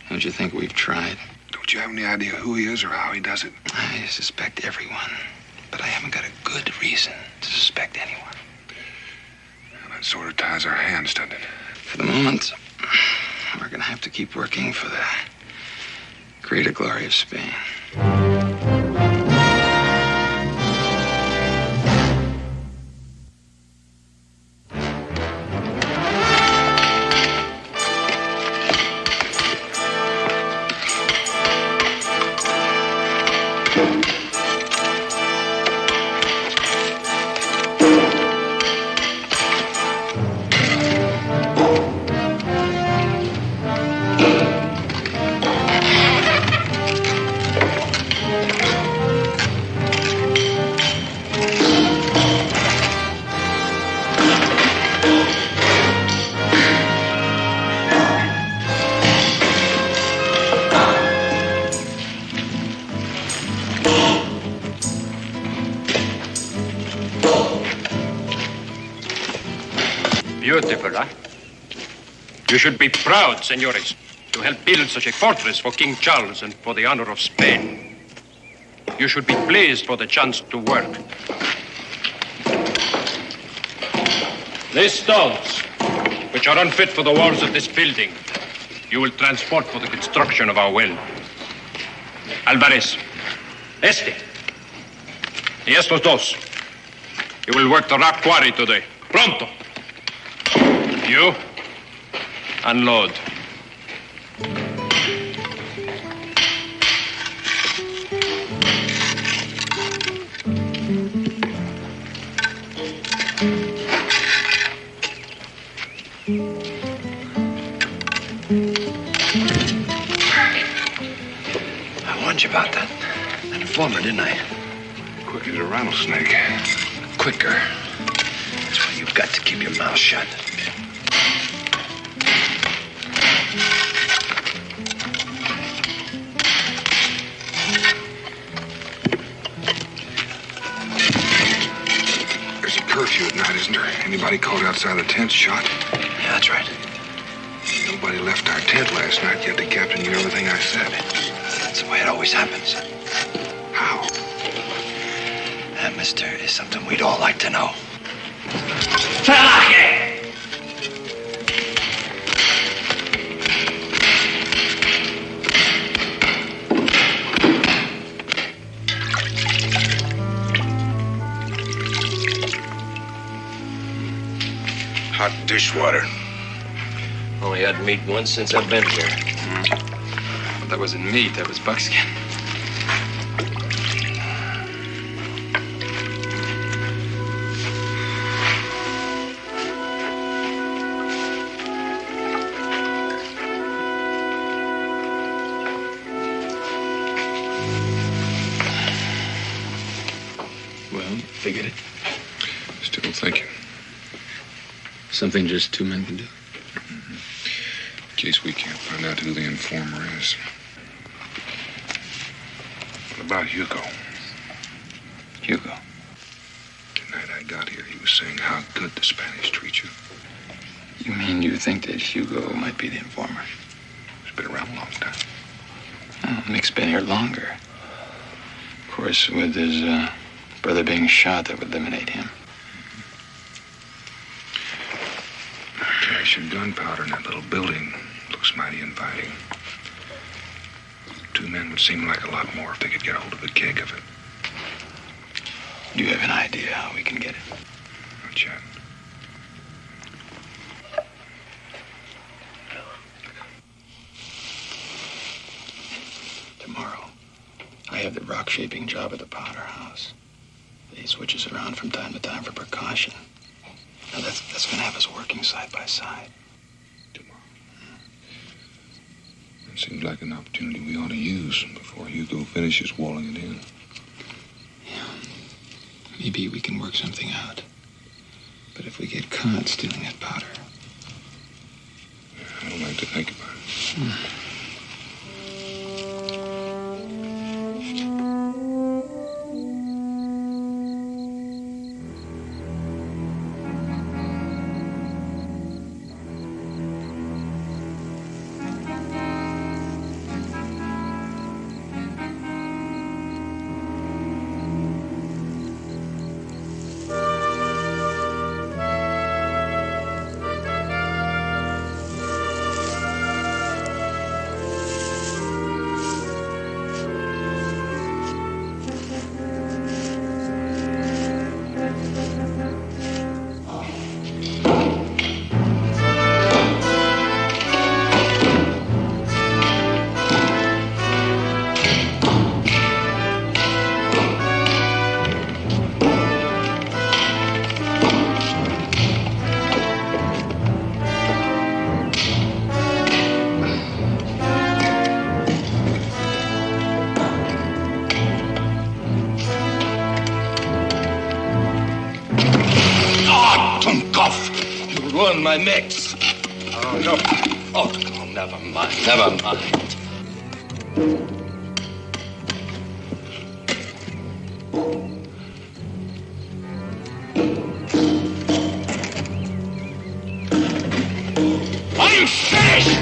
Don't you think we've tried? Don't you have any idea who he is or how he does it? I suspect everyone, but I haven't got a good reason to suspect anyone. Well, that sort of ties our hands, doesn't it? For the moment, we're going to have to keep working for the greater glory of Spain. Beautiful, huh? You should be proud, senores, to help build such a fortress for King Charles and for the honor of Spain. You should be pleased for the chance to work. These stones, which are unfit for the walls of this building, you will transport for the construction of our well. Alvarez, este, y estos dos. You will work the rock quarry today. Pronto. You, unload. I warned you about that informer, didn't I? Quick as a rattlesnake. Quicker. That's why you've got to keep your mouth shut. There's a curfew at night, isn't there? Anybody caught outside the tent shot? Yeah, that's right. Nobody left our tent last night, yet the captain knew everything I said. That's the way it always happens. How? That, mister, is something we'd all like to know. Hot dishwater. Only had meat once since I've been here. Well, that wasn't meat, that was buckskin. Well, figured it. Still thinking. Something just two men can do. In case we can't find out who the informer is. What about Hugo? Hugo. The night I got here, he was saying how good the Spanish treat you. You mean you think that Hugo might be the informer? He's been around a long time. Oh, Mick's been here longer. Of course, with his brother being shot, that would eliminate him. Cache of gunpowder in that little building looks mighty inviting. Two men would seem like a lot more if they could get hold of a keg of it. Do you have an idea how we can get it? Not yet. Tomorrow, I have the rock shaping job at the powder house. He switches around from time to time for precaution. Now that's going to have us working side by side. It seems like an opportunity we ought to use before Hugo finishes walling it in. Yeah. Maybe we can work something out. But if we get caught stealing that powder, I'll have to think about it. Ruin my mix. Oh, no. Oh, never mind. Never mind. I'm finished!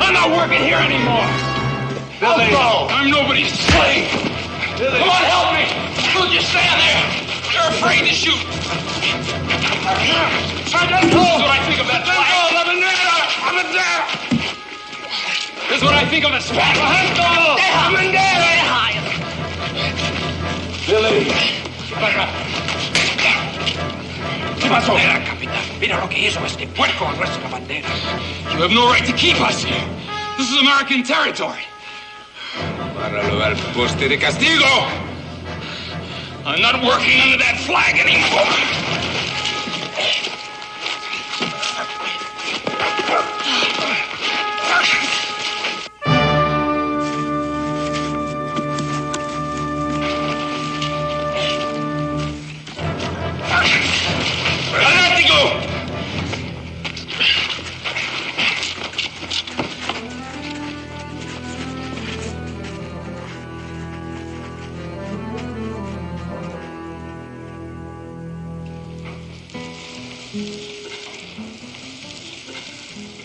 I'm not working here anymore! Billy! I'm nobody's slave! Billy! Come on, help me! Don't just stand there! You're afraid to shoot! This is what I think of that flag! This is what I think of the Spanish! Billy! ¿Qué pasó? Mira, capitán. Mira lo que hizo este puerco a nuestra bandera. You have no right to keep us here. This is American territory. Páralo al poste de castigo. I'm not working under that flag anymore.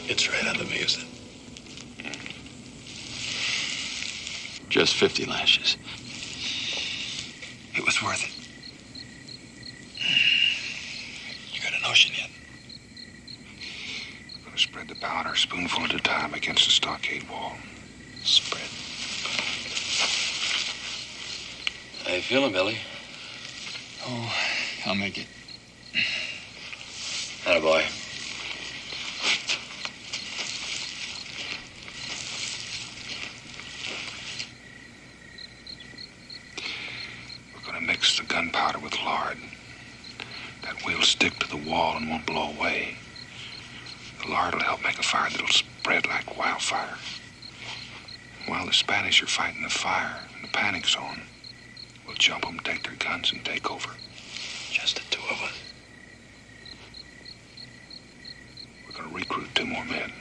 It's right under me, isn't it? Just 50 lashes. It was worth it. You got a notion yet? I'm gonna spread the powder a spoonful at a time against the stockade wall. Spread. How you feeling, Billy? Oh, I'll make it. Attaboy. Mix the gunpowder with lard. That will stick to the wall and won't blow away. The lard will help make a fire that'll spread like wildfire. While the Spanish are fighting the fire in the panic zone, we'll jump them, take their guns, and take over. Just the two of us. We're gonna recruit 2 more men.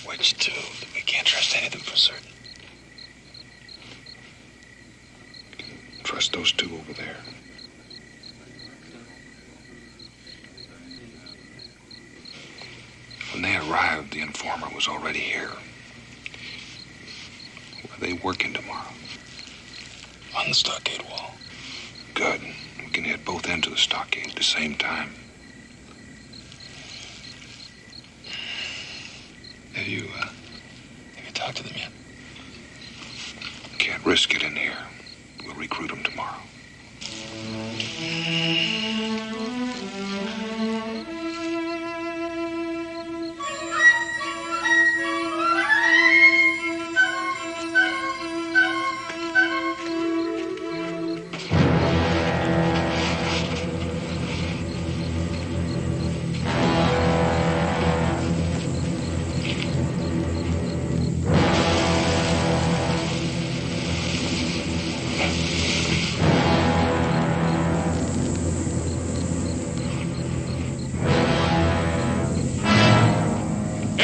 Which 2? We can't trust any of them for certain. Trust those 2 over there. When they arrived, the informer was already here. Where are they working tomorrow? On the stockade wall. Good. We can hit both ends of the stockade at the same time. Have you talked to them yet? Can't risk it in here. We'll recruit them tomorrow.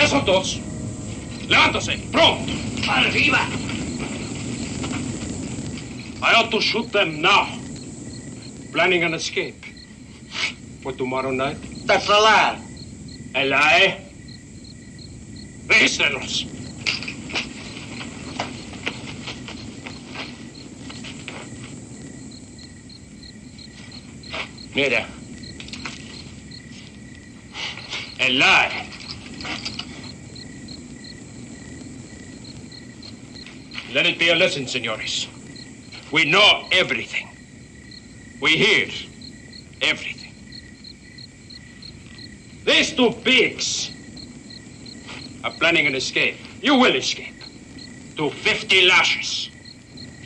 son todos. Levántase, pronto. Arriba. I ought to shoot them now. Planning an escape. For tomorrow night? That's a lie. A lie? Regístrelos. Mira. A lie. Let it be a lesson, senores. We know everything. We hear everything. These two pigs are planning an escape. You will escape. To 50 lashes.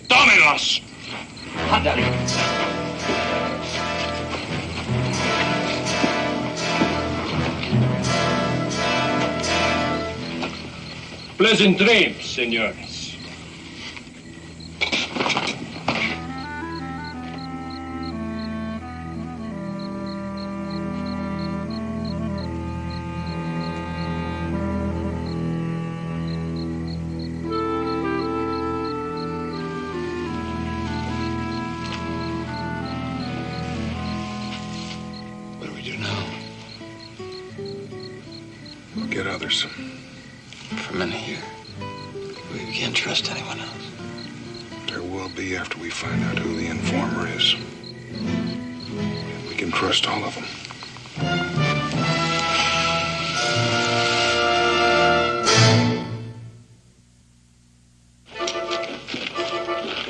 Tómenlos. Ándale. Pleasant dreams, senores. What do we do now? We'll get others. From in here. We can't trust anyone else. There will be after we find out who the informer is. We can trust all of them.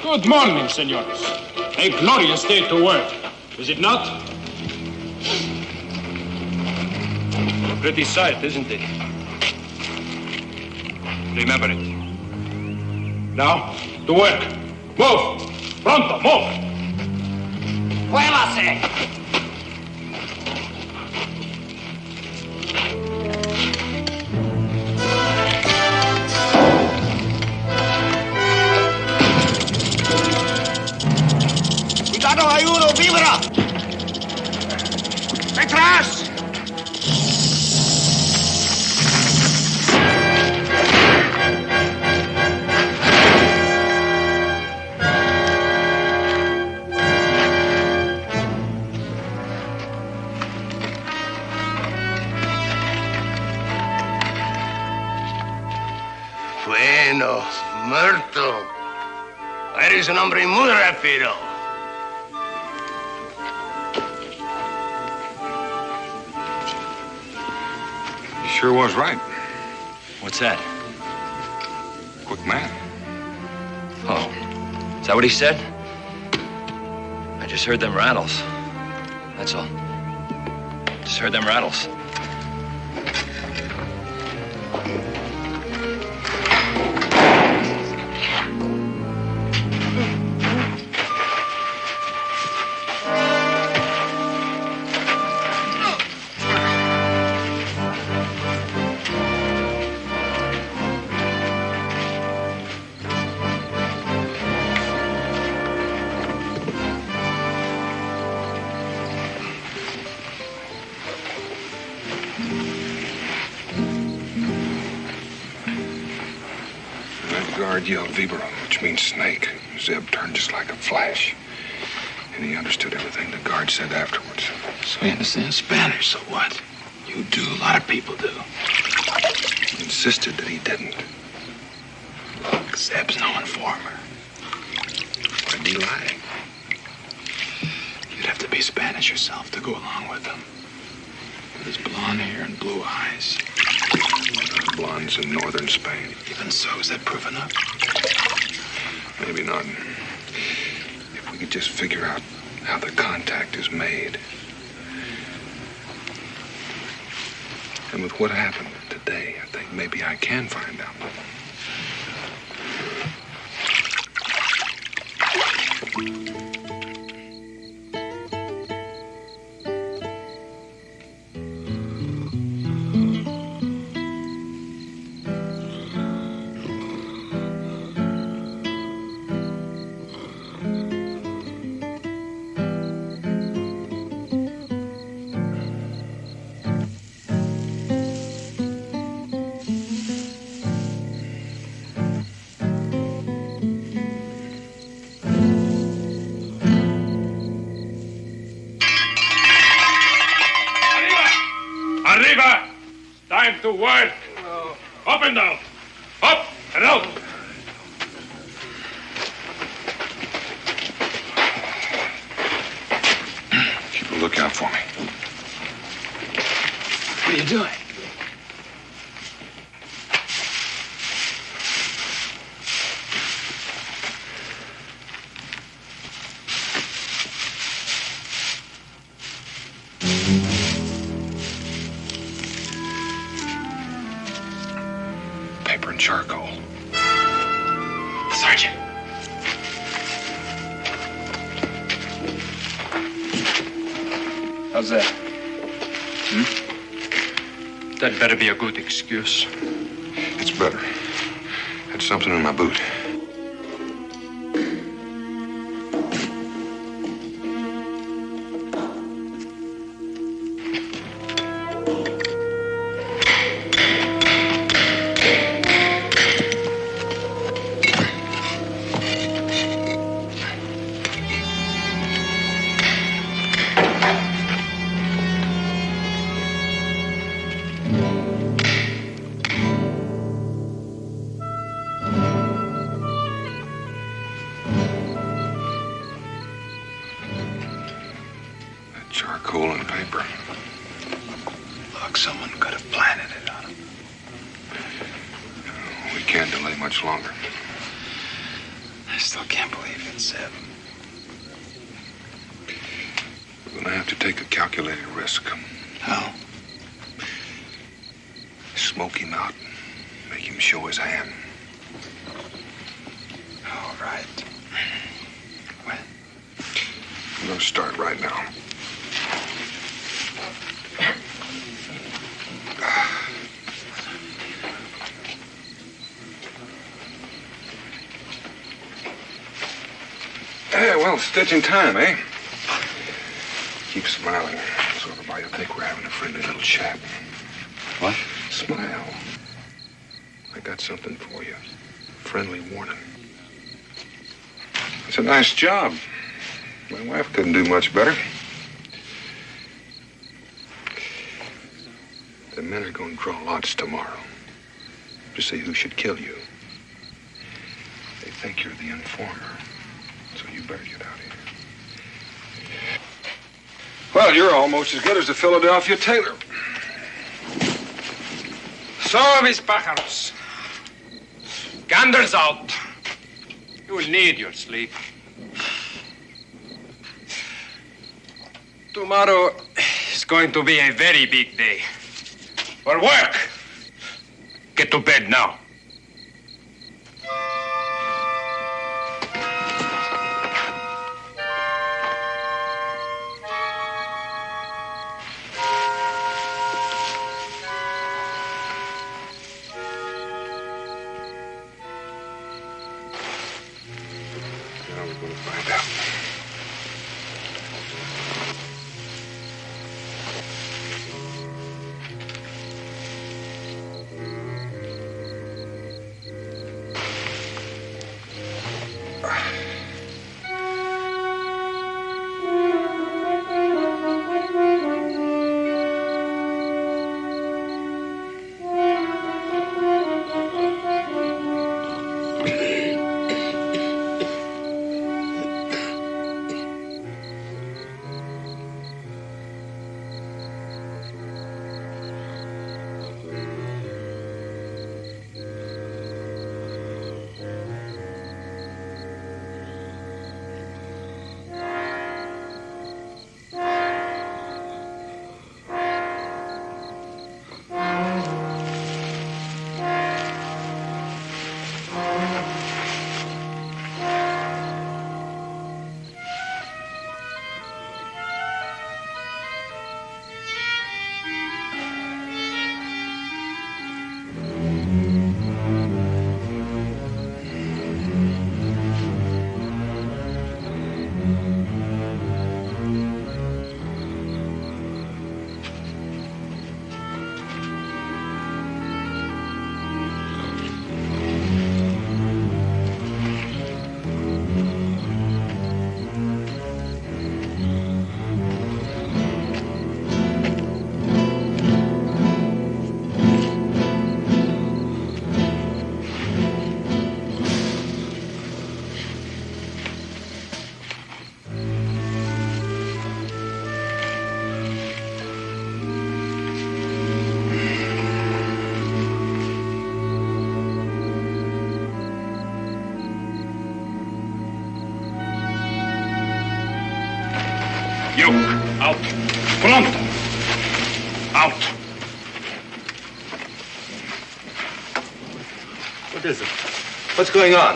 Good morning, senores. A glorious day to work, is it not? A pretty sight, isn't it? Remember it. Now, to work. Move! Pronto, move! Muévase. ¡Cuidado, hay uno! ¡Vibra! ¡Detrás! Bueno, muerto. Eres un hombre muy rápido. He sure was right. What's that? Quick man. Oh, is that what he said? I just heard them rattles. That's all. Just heard them rattles. That guard yelled Vibra, which means snake. Zeb turned just like a flash. And he understood everything the guard said afterwards. So he understands Spanish, so what? You do, a lot of people do. He insisted that he didn't. Look, Zeb's no informer. Why'd he lie? You'd have to be Spanish yourself to go along with him. With his blonde hair and blue eyes. Blondes in northern Spain. Even so, is that proof enough? Maybe not. If we could just figure out how the contact is made. And with what happened today, I think maybe I can find out. to work. Up and down. Up and out. Keep a lookout for me. What are you doing? Paper and charcoal. Sergeant. How's that? That better be a good excuse. It's better. Had something in my boot. Charcoal and paper. Look, someone could have planted it on him. We can't delay much longer. I still can't believe it's Zeb. We're gonna have to take a calculated risk. How? Smoke him out. Make him show his hand. All right. When? I'm gonna start right now. Yeah, well, stitching time, eh? Keep smiling, so everybody will think we're having a friendly little chat. What? Smile. I got something for you. Friendly warning. It's a nice job. My wife couldn't do much better. The men are going to draw lots tomorrow to see who should kill you. They think you're the informer, so you better get out of here. Well, you're almost as good as the Philadelphia tailor. So, mis pájaros. Ganders out. You will need your sleep. Tomorrow is going to be a very big day. For work. Get to bed now. Now we're going to find out. You, out. Pronto. Out. What is it? What's going on?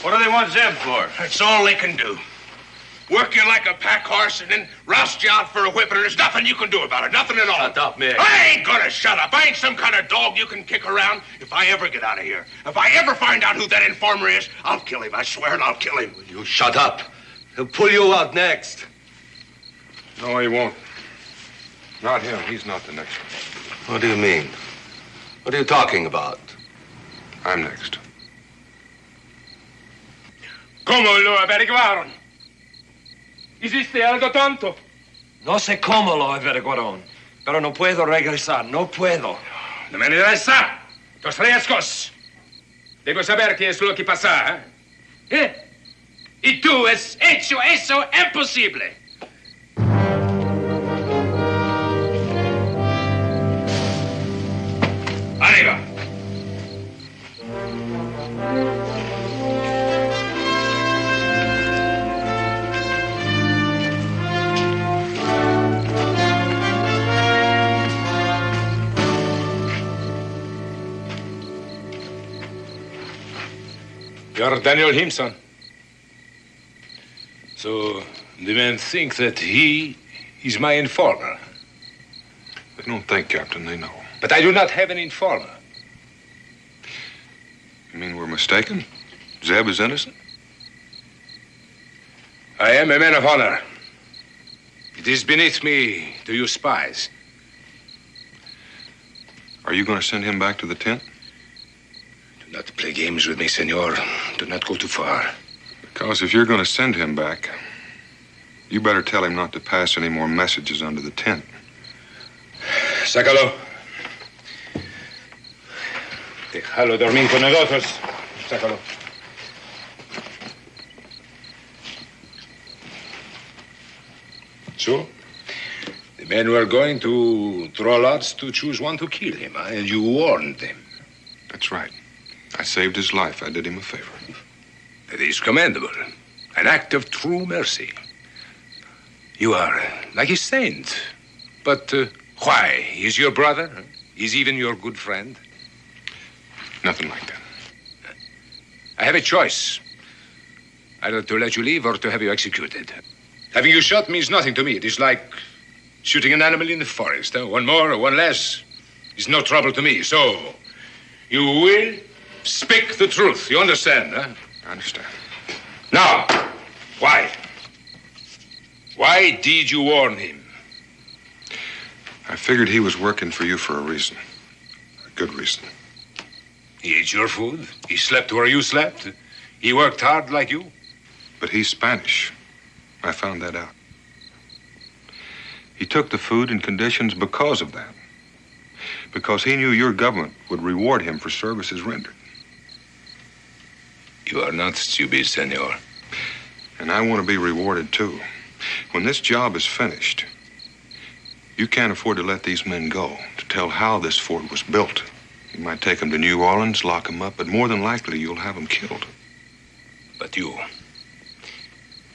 What do they want Zeb for? That's all they can do. Work you like a pack horse and then roust you out for a whipping. There's nothing you can do about it. Nothing at all. Shut up, man. I ain't gonna shut up. I ain't some kind of dog you can kick around. If I ever get out of here, if I ever find out who that informer is, I'll kill him. I swear it, I'll kill him. You shut up. He'll pull you out next. No, he won't. Not him. He's not the next one. What do you mean? What are you talking about? I'm next. ¿Cómo lo averiguaron? ¿Hiciste algo tonto? No sé cómo lo averiguaron, pero no puedo regresar, no puedo. No me interesa. Los riesgos. Debo saber qué es lo que pasa, ¿eh? Y tú has hecho eso imposible. Arriba. You're Daniel Himson. So the men think that he is my informer. They don't think, Captain. They know. But I do not have an informer. You mean we're mistaken? Zeb is innocent? I am a man of honor. It is beneath me to use spies. Are you going to send him back to the tent? Do not play games with me, senor. Do not go too far. Because if you're going to send him back, you better tell him not to pass any more messages under the tent. Sácalo. Déjalo dormir con nosotros. Sácalo. So, the men were going to draw lots to choose one to kill him, and you warned them. That's right. I saved his life. I did him a favor. That is commendable. An act of true mercy. You are like a saint. But why? He's your brother? He's even your good friend? Nothing like that. I have a choice. Either to let you leave or to have you executed. Having you shot means nothing to me. It is like shooting an animal in the forest. One more or one less is no trouble to me. So, you will speak the truth. You understand, huh? I understand. Now, why? Why did you warn him? I figured he was working for you for a reason. A good reason. He ate your food. He slept where you slept. He worked hard like you. But he's Spanish. I found that out. He took the food and conditions because of that. Because he knew your government would reward him for services rendered. You are not stupid, senor. And I want to be rewarded, too. When this job is finished, you can't afford to let these men go to tell how this fort was built. You might take them to New Orleans, lock them up, but more than likely you'll have them killed. But you,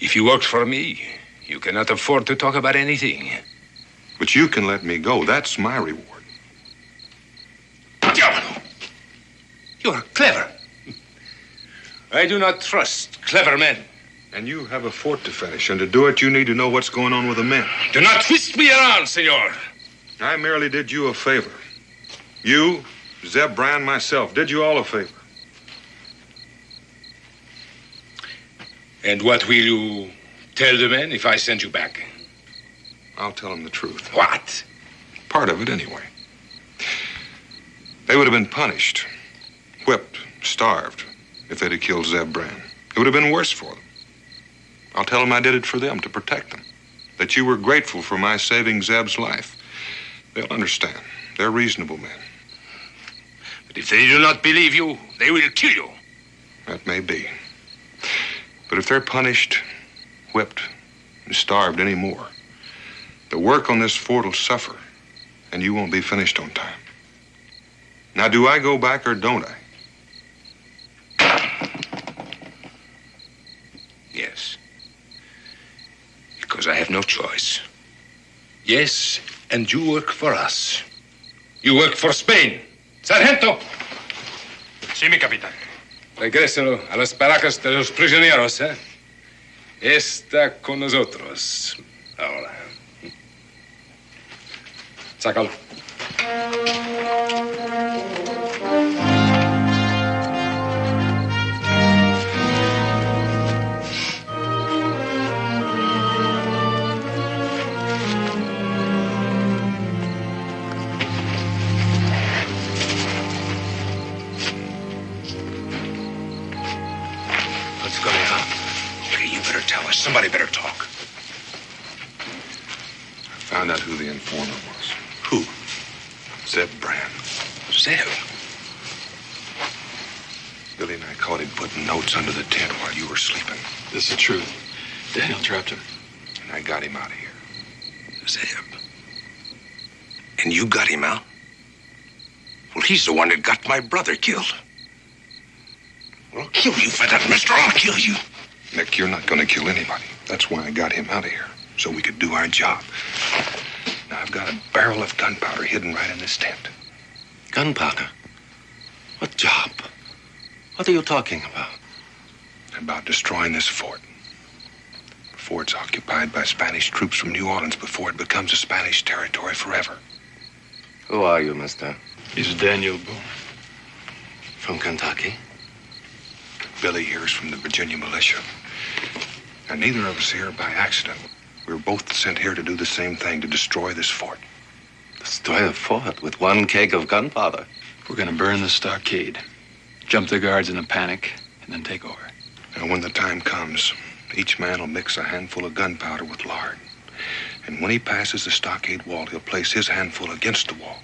if you worked for me, you cannot afford to talk about anything. But you can let me go. That's my reward. You are clever. I do not trust clever men. And you have a fort to finish, and to do it, you need to know what's going on with the men. Do not twist me around, senor. I merely did you a favor. You, Zeb Brand, myself, did you all a favor. And what will you tell the men if I send you back? I'll tell them the truth. What? Part of it, anyway. They would have been punished, whipped, starved, if they'd have killed Zeb Brand. It would have been worse for them. I'll tell them I did it for them, to protect them. That you were grateful for my saving Zeb's life. They'll understand. They're reasonable men. But if they do not believe you, they will kill you. That may be. But if they're punished, whipped, and starved anymore, the work on this fort will suffer, and you won't be finished on time. Now, do I go back or don't I? Yes. Because I have no choice. Yes, and you work for us. You work for Spain. Sargento. Sí, mi capitán. Regrésalo a las barracas de los prisioneros, ¿eh? Está con nosotros. Ahora. Sácalo. What's going on? Okay, you better tell us. Somebody better talk. I found out who the informant was. Who? Zeb Brand. Zeb? Billy and I caught him putting notes under the tent while you were sleeping. This is true. Daniel trapped him. And I got him out of here. Zeb. And you got him out? Well, he's the one that got my brother killed. I'll kill you for that, mister. I'll kill you. Nick, you're not going to kill anybody. That's why I got him out of here, so we could do our job. Now, I've got a barrel of gunpowder hidden right in this tent. Gunpowder? What job? What are you talking about? About destroying this fort. Before it's occupied by Spanish troops from New Orleans, before it becomes a Spanish territory forever. Who are you, mister? He's Daniel Boone. From Kentucky? Billy here is from the Virginia militia. And neither of us here by accident. We were both sent here to do the same thing, to destroy this fort. Destroy a fort with one keg of gunpowder? We're gonna burn the stockade, jump the guards in a panic, and then take over. And when the time comes, each man will mix a handful of gunpowder with lard. And when he passes the stockade wall, he'll place his handful against the wall.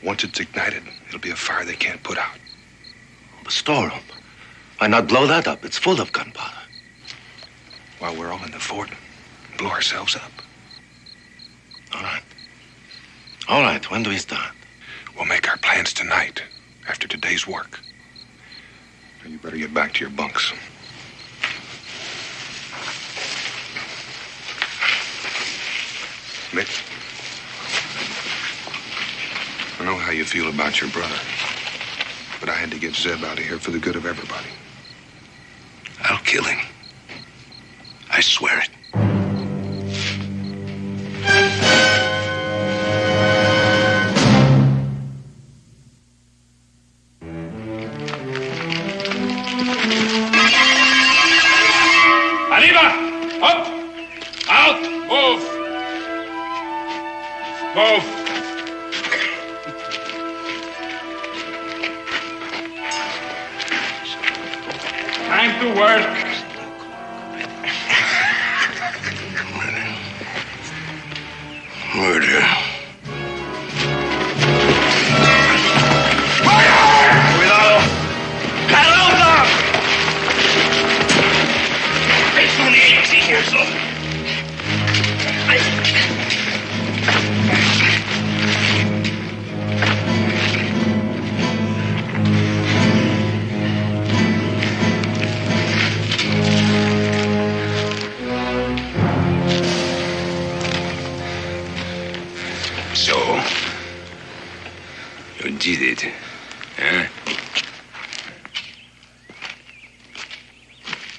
Once it's ignited, it'll be a fire they can't put out. The storeroom. Why not blow that up? It's full of gunpowder. While we're all in the fort, blow ourselves up. All right. All right, when do we start? We'll make our plans tonight, after today's work. Now, you better get back to your bunks. Mick, I know how you feel about your brother, but I had to get Zeb out of here for the good of everybody. I'll kill him. I swear it. Arriba! Up! Out! Move! Move! Time to work. Murder. Cuidado. ¡Carota! Es un exitoso. So, you did it, huh?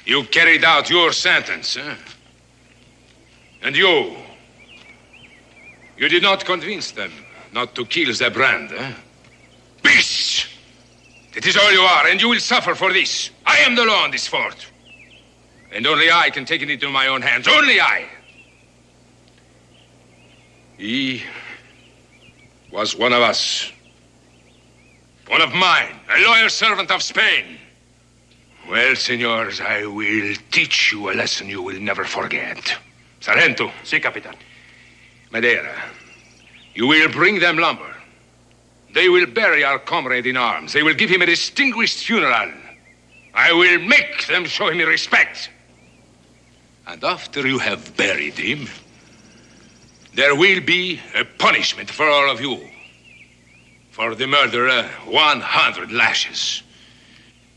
You carried out your sentence, huh? And you did not convince them not to kill the brand, huh? Beasts! It is all you are, and you will suffer for this. I am the law on this fort. And only I can take it into my own hands. Only I. He was one of us. One of mine, a loyal servant of Spain. Well, senors, I will teach you a lesson you will never forget. Sargento. Sí, capitán. Madeira, you will bring them lumber. They will bury our comrade in arms. They will give him a distinguished funeral. I will make them show him respect. And after you have buried him, there will be a punishment for all of you. For the murderer, 100 lashes.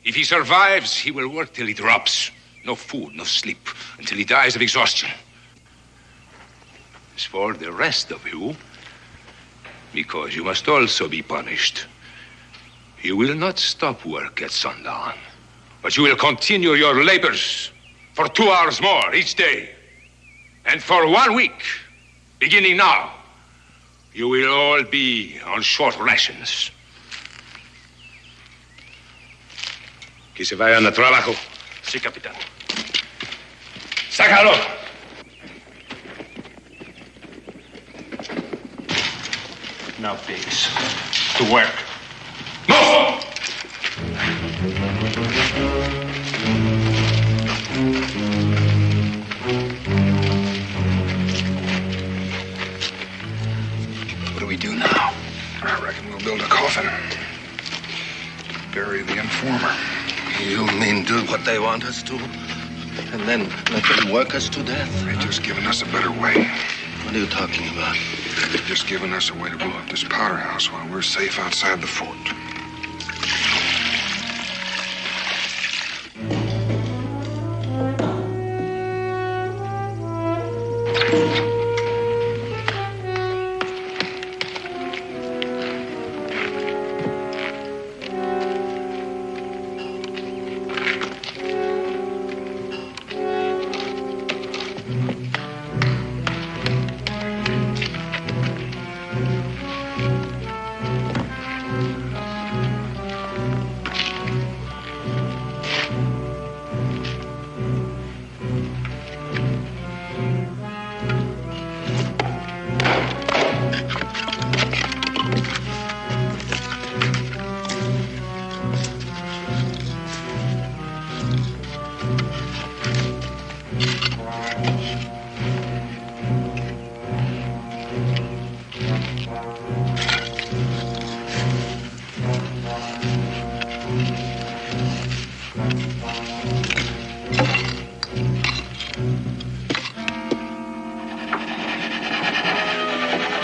If he survives, he will work till he drops. No food, no sleep, until he dies of exhaustion. As for the rest of you, because you must also be punished, you will not stop work at sundown, but you will continue your labors for 2 hours more each day. And for 1 week, beginning now, you will all be on short rations. Que se vayan a trabajo. Sí, capitán. ¡Sácalo! Now, pigs, to work. Move! What do we do now? I reckon we'll build a coffin. Bury the informer. You mean do what they want us to? And then let them work us to death? They've just given us a better way. What are you talking about? They've just given us a way to blow up this powder house while we're safe outside the fort.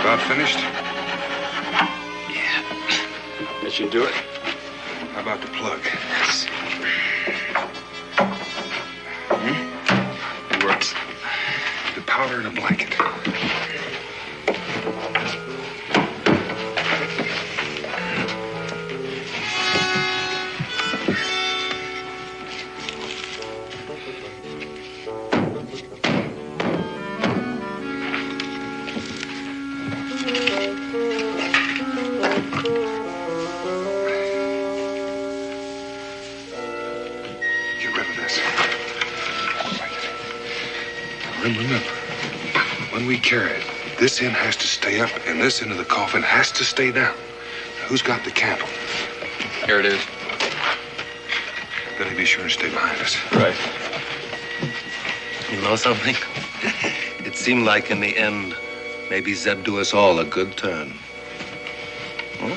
About finished? Yeah. That should do it. How about the plug? Yes. It works. The powder and a blanket. Get rid of this. Remember, when we carry it, this end has to stay up and this end of the coffin has to stay down. Now, who's got the candle? Here it is. Better be sure and stay behind us. Right. You know something? It seemed like in the end, maybe Zeb do us all a good turn. Huh?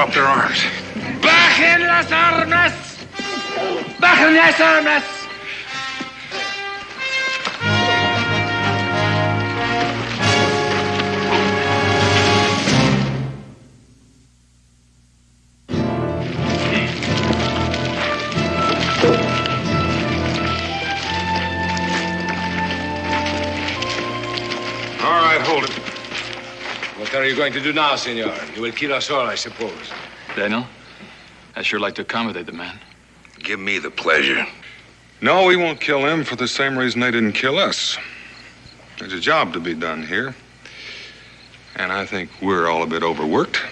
drop their arms. Bajen las armas! Bajen las armas! All right, hold it. What are you going to do now, senor? You will kill us all, I suppose. Daniel, I'd sure like to accommodate the man. Give me the pleasure. No, we won't kill them for the same reason they didn't kill us. There's a job to be done here. And I think we're all a bit overworked.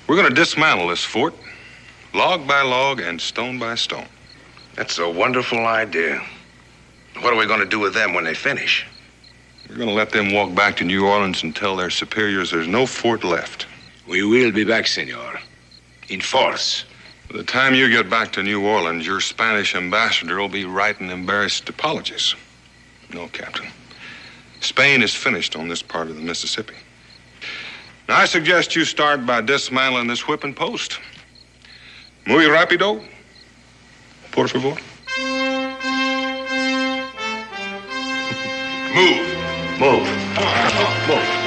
We're going to dismantle this fort, log by log and stone by stone. That's a wonderful idea. What are we going to do with them when they finish? We're going to let them walk back to New Orleans and tell their superiors there's no fort left. We will be back, senor. In force. By the time you get back to New Orleans, your Spanish ambassador will be writing embarrassed apologies. No, Captain. Spain is finished on this part of the Mississippi. Now, I suggest you start by dismantling this whipping post. Muy rápido, por favor. Move. Move. Move.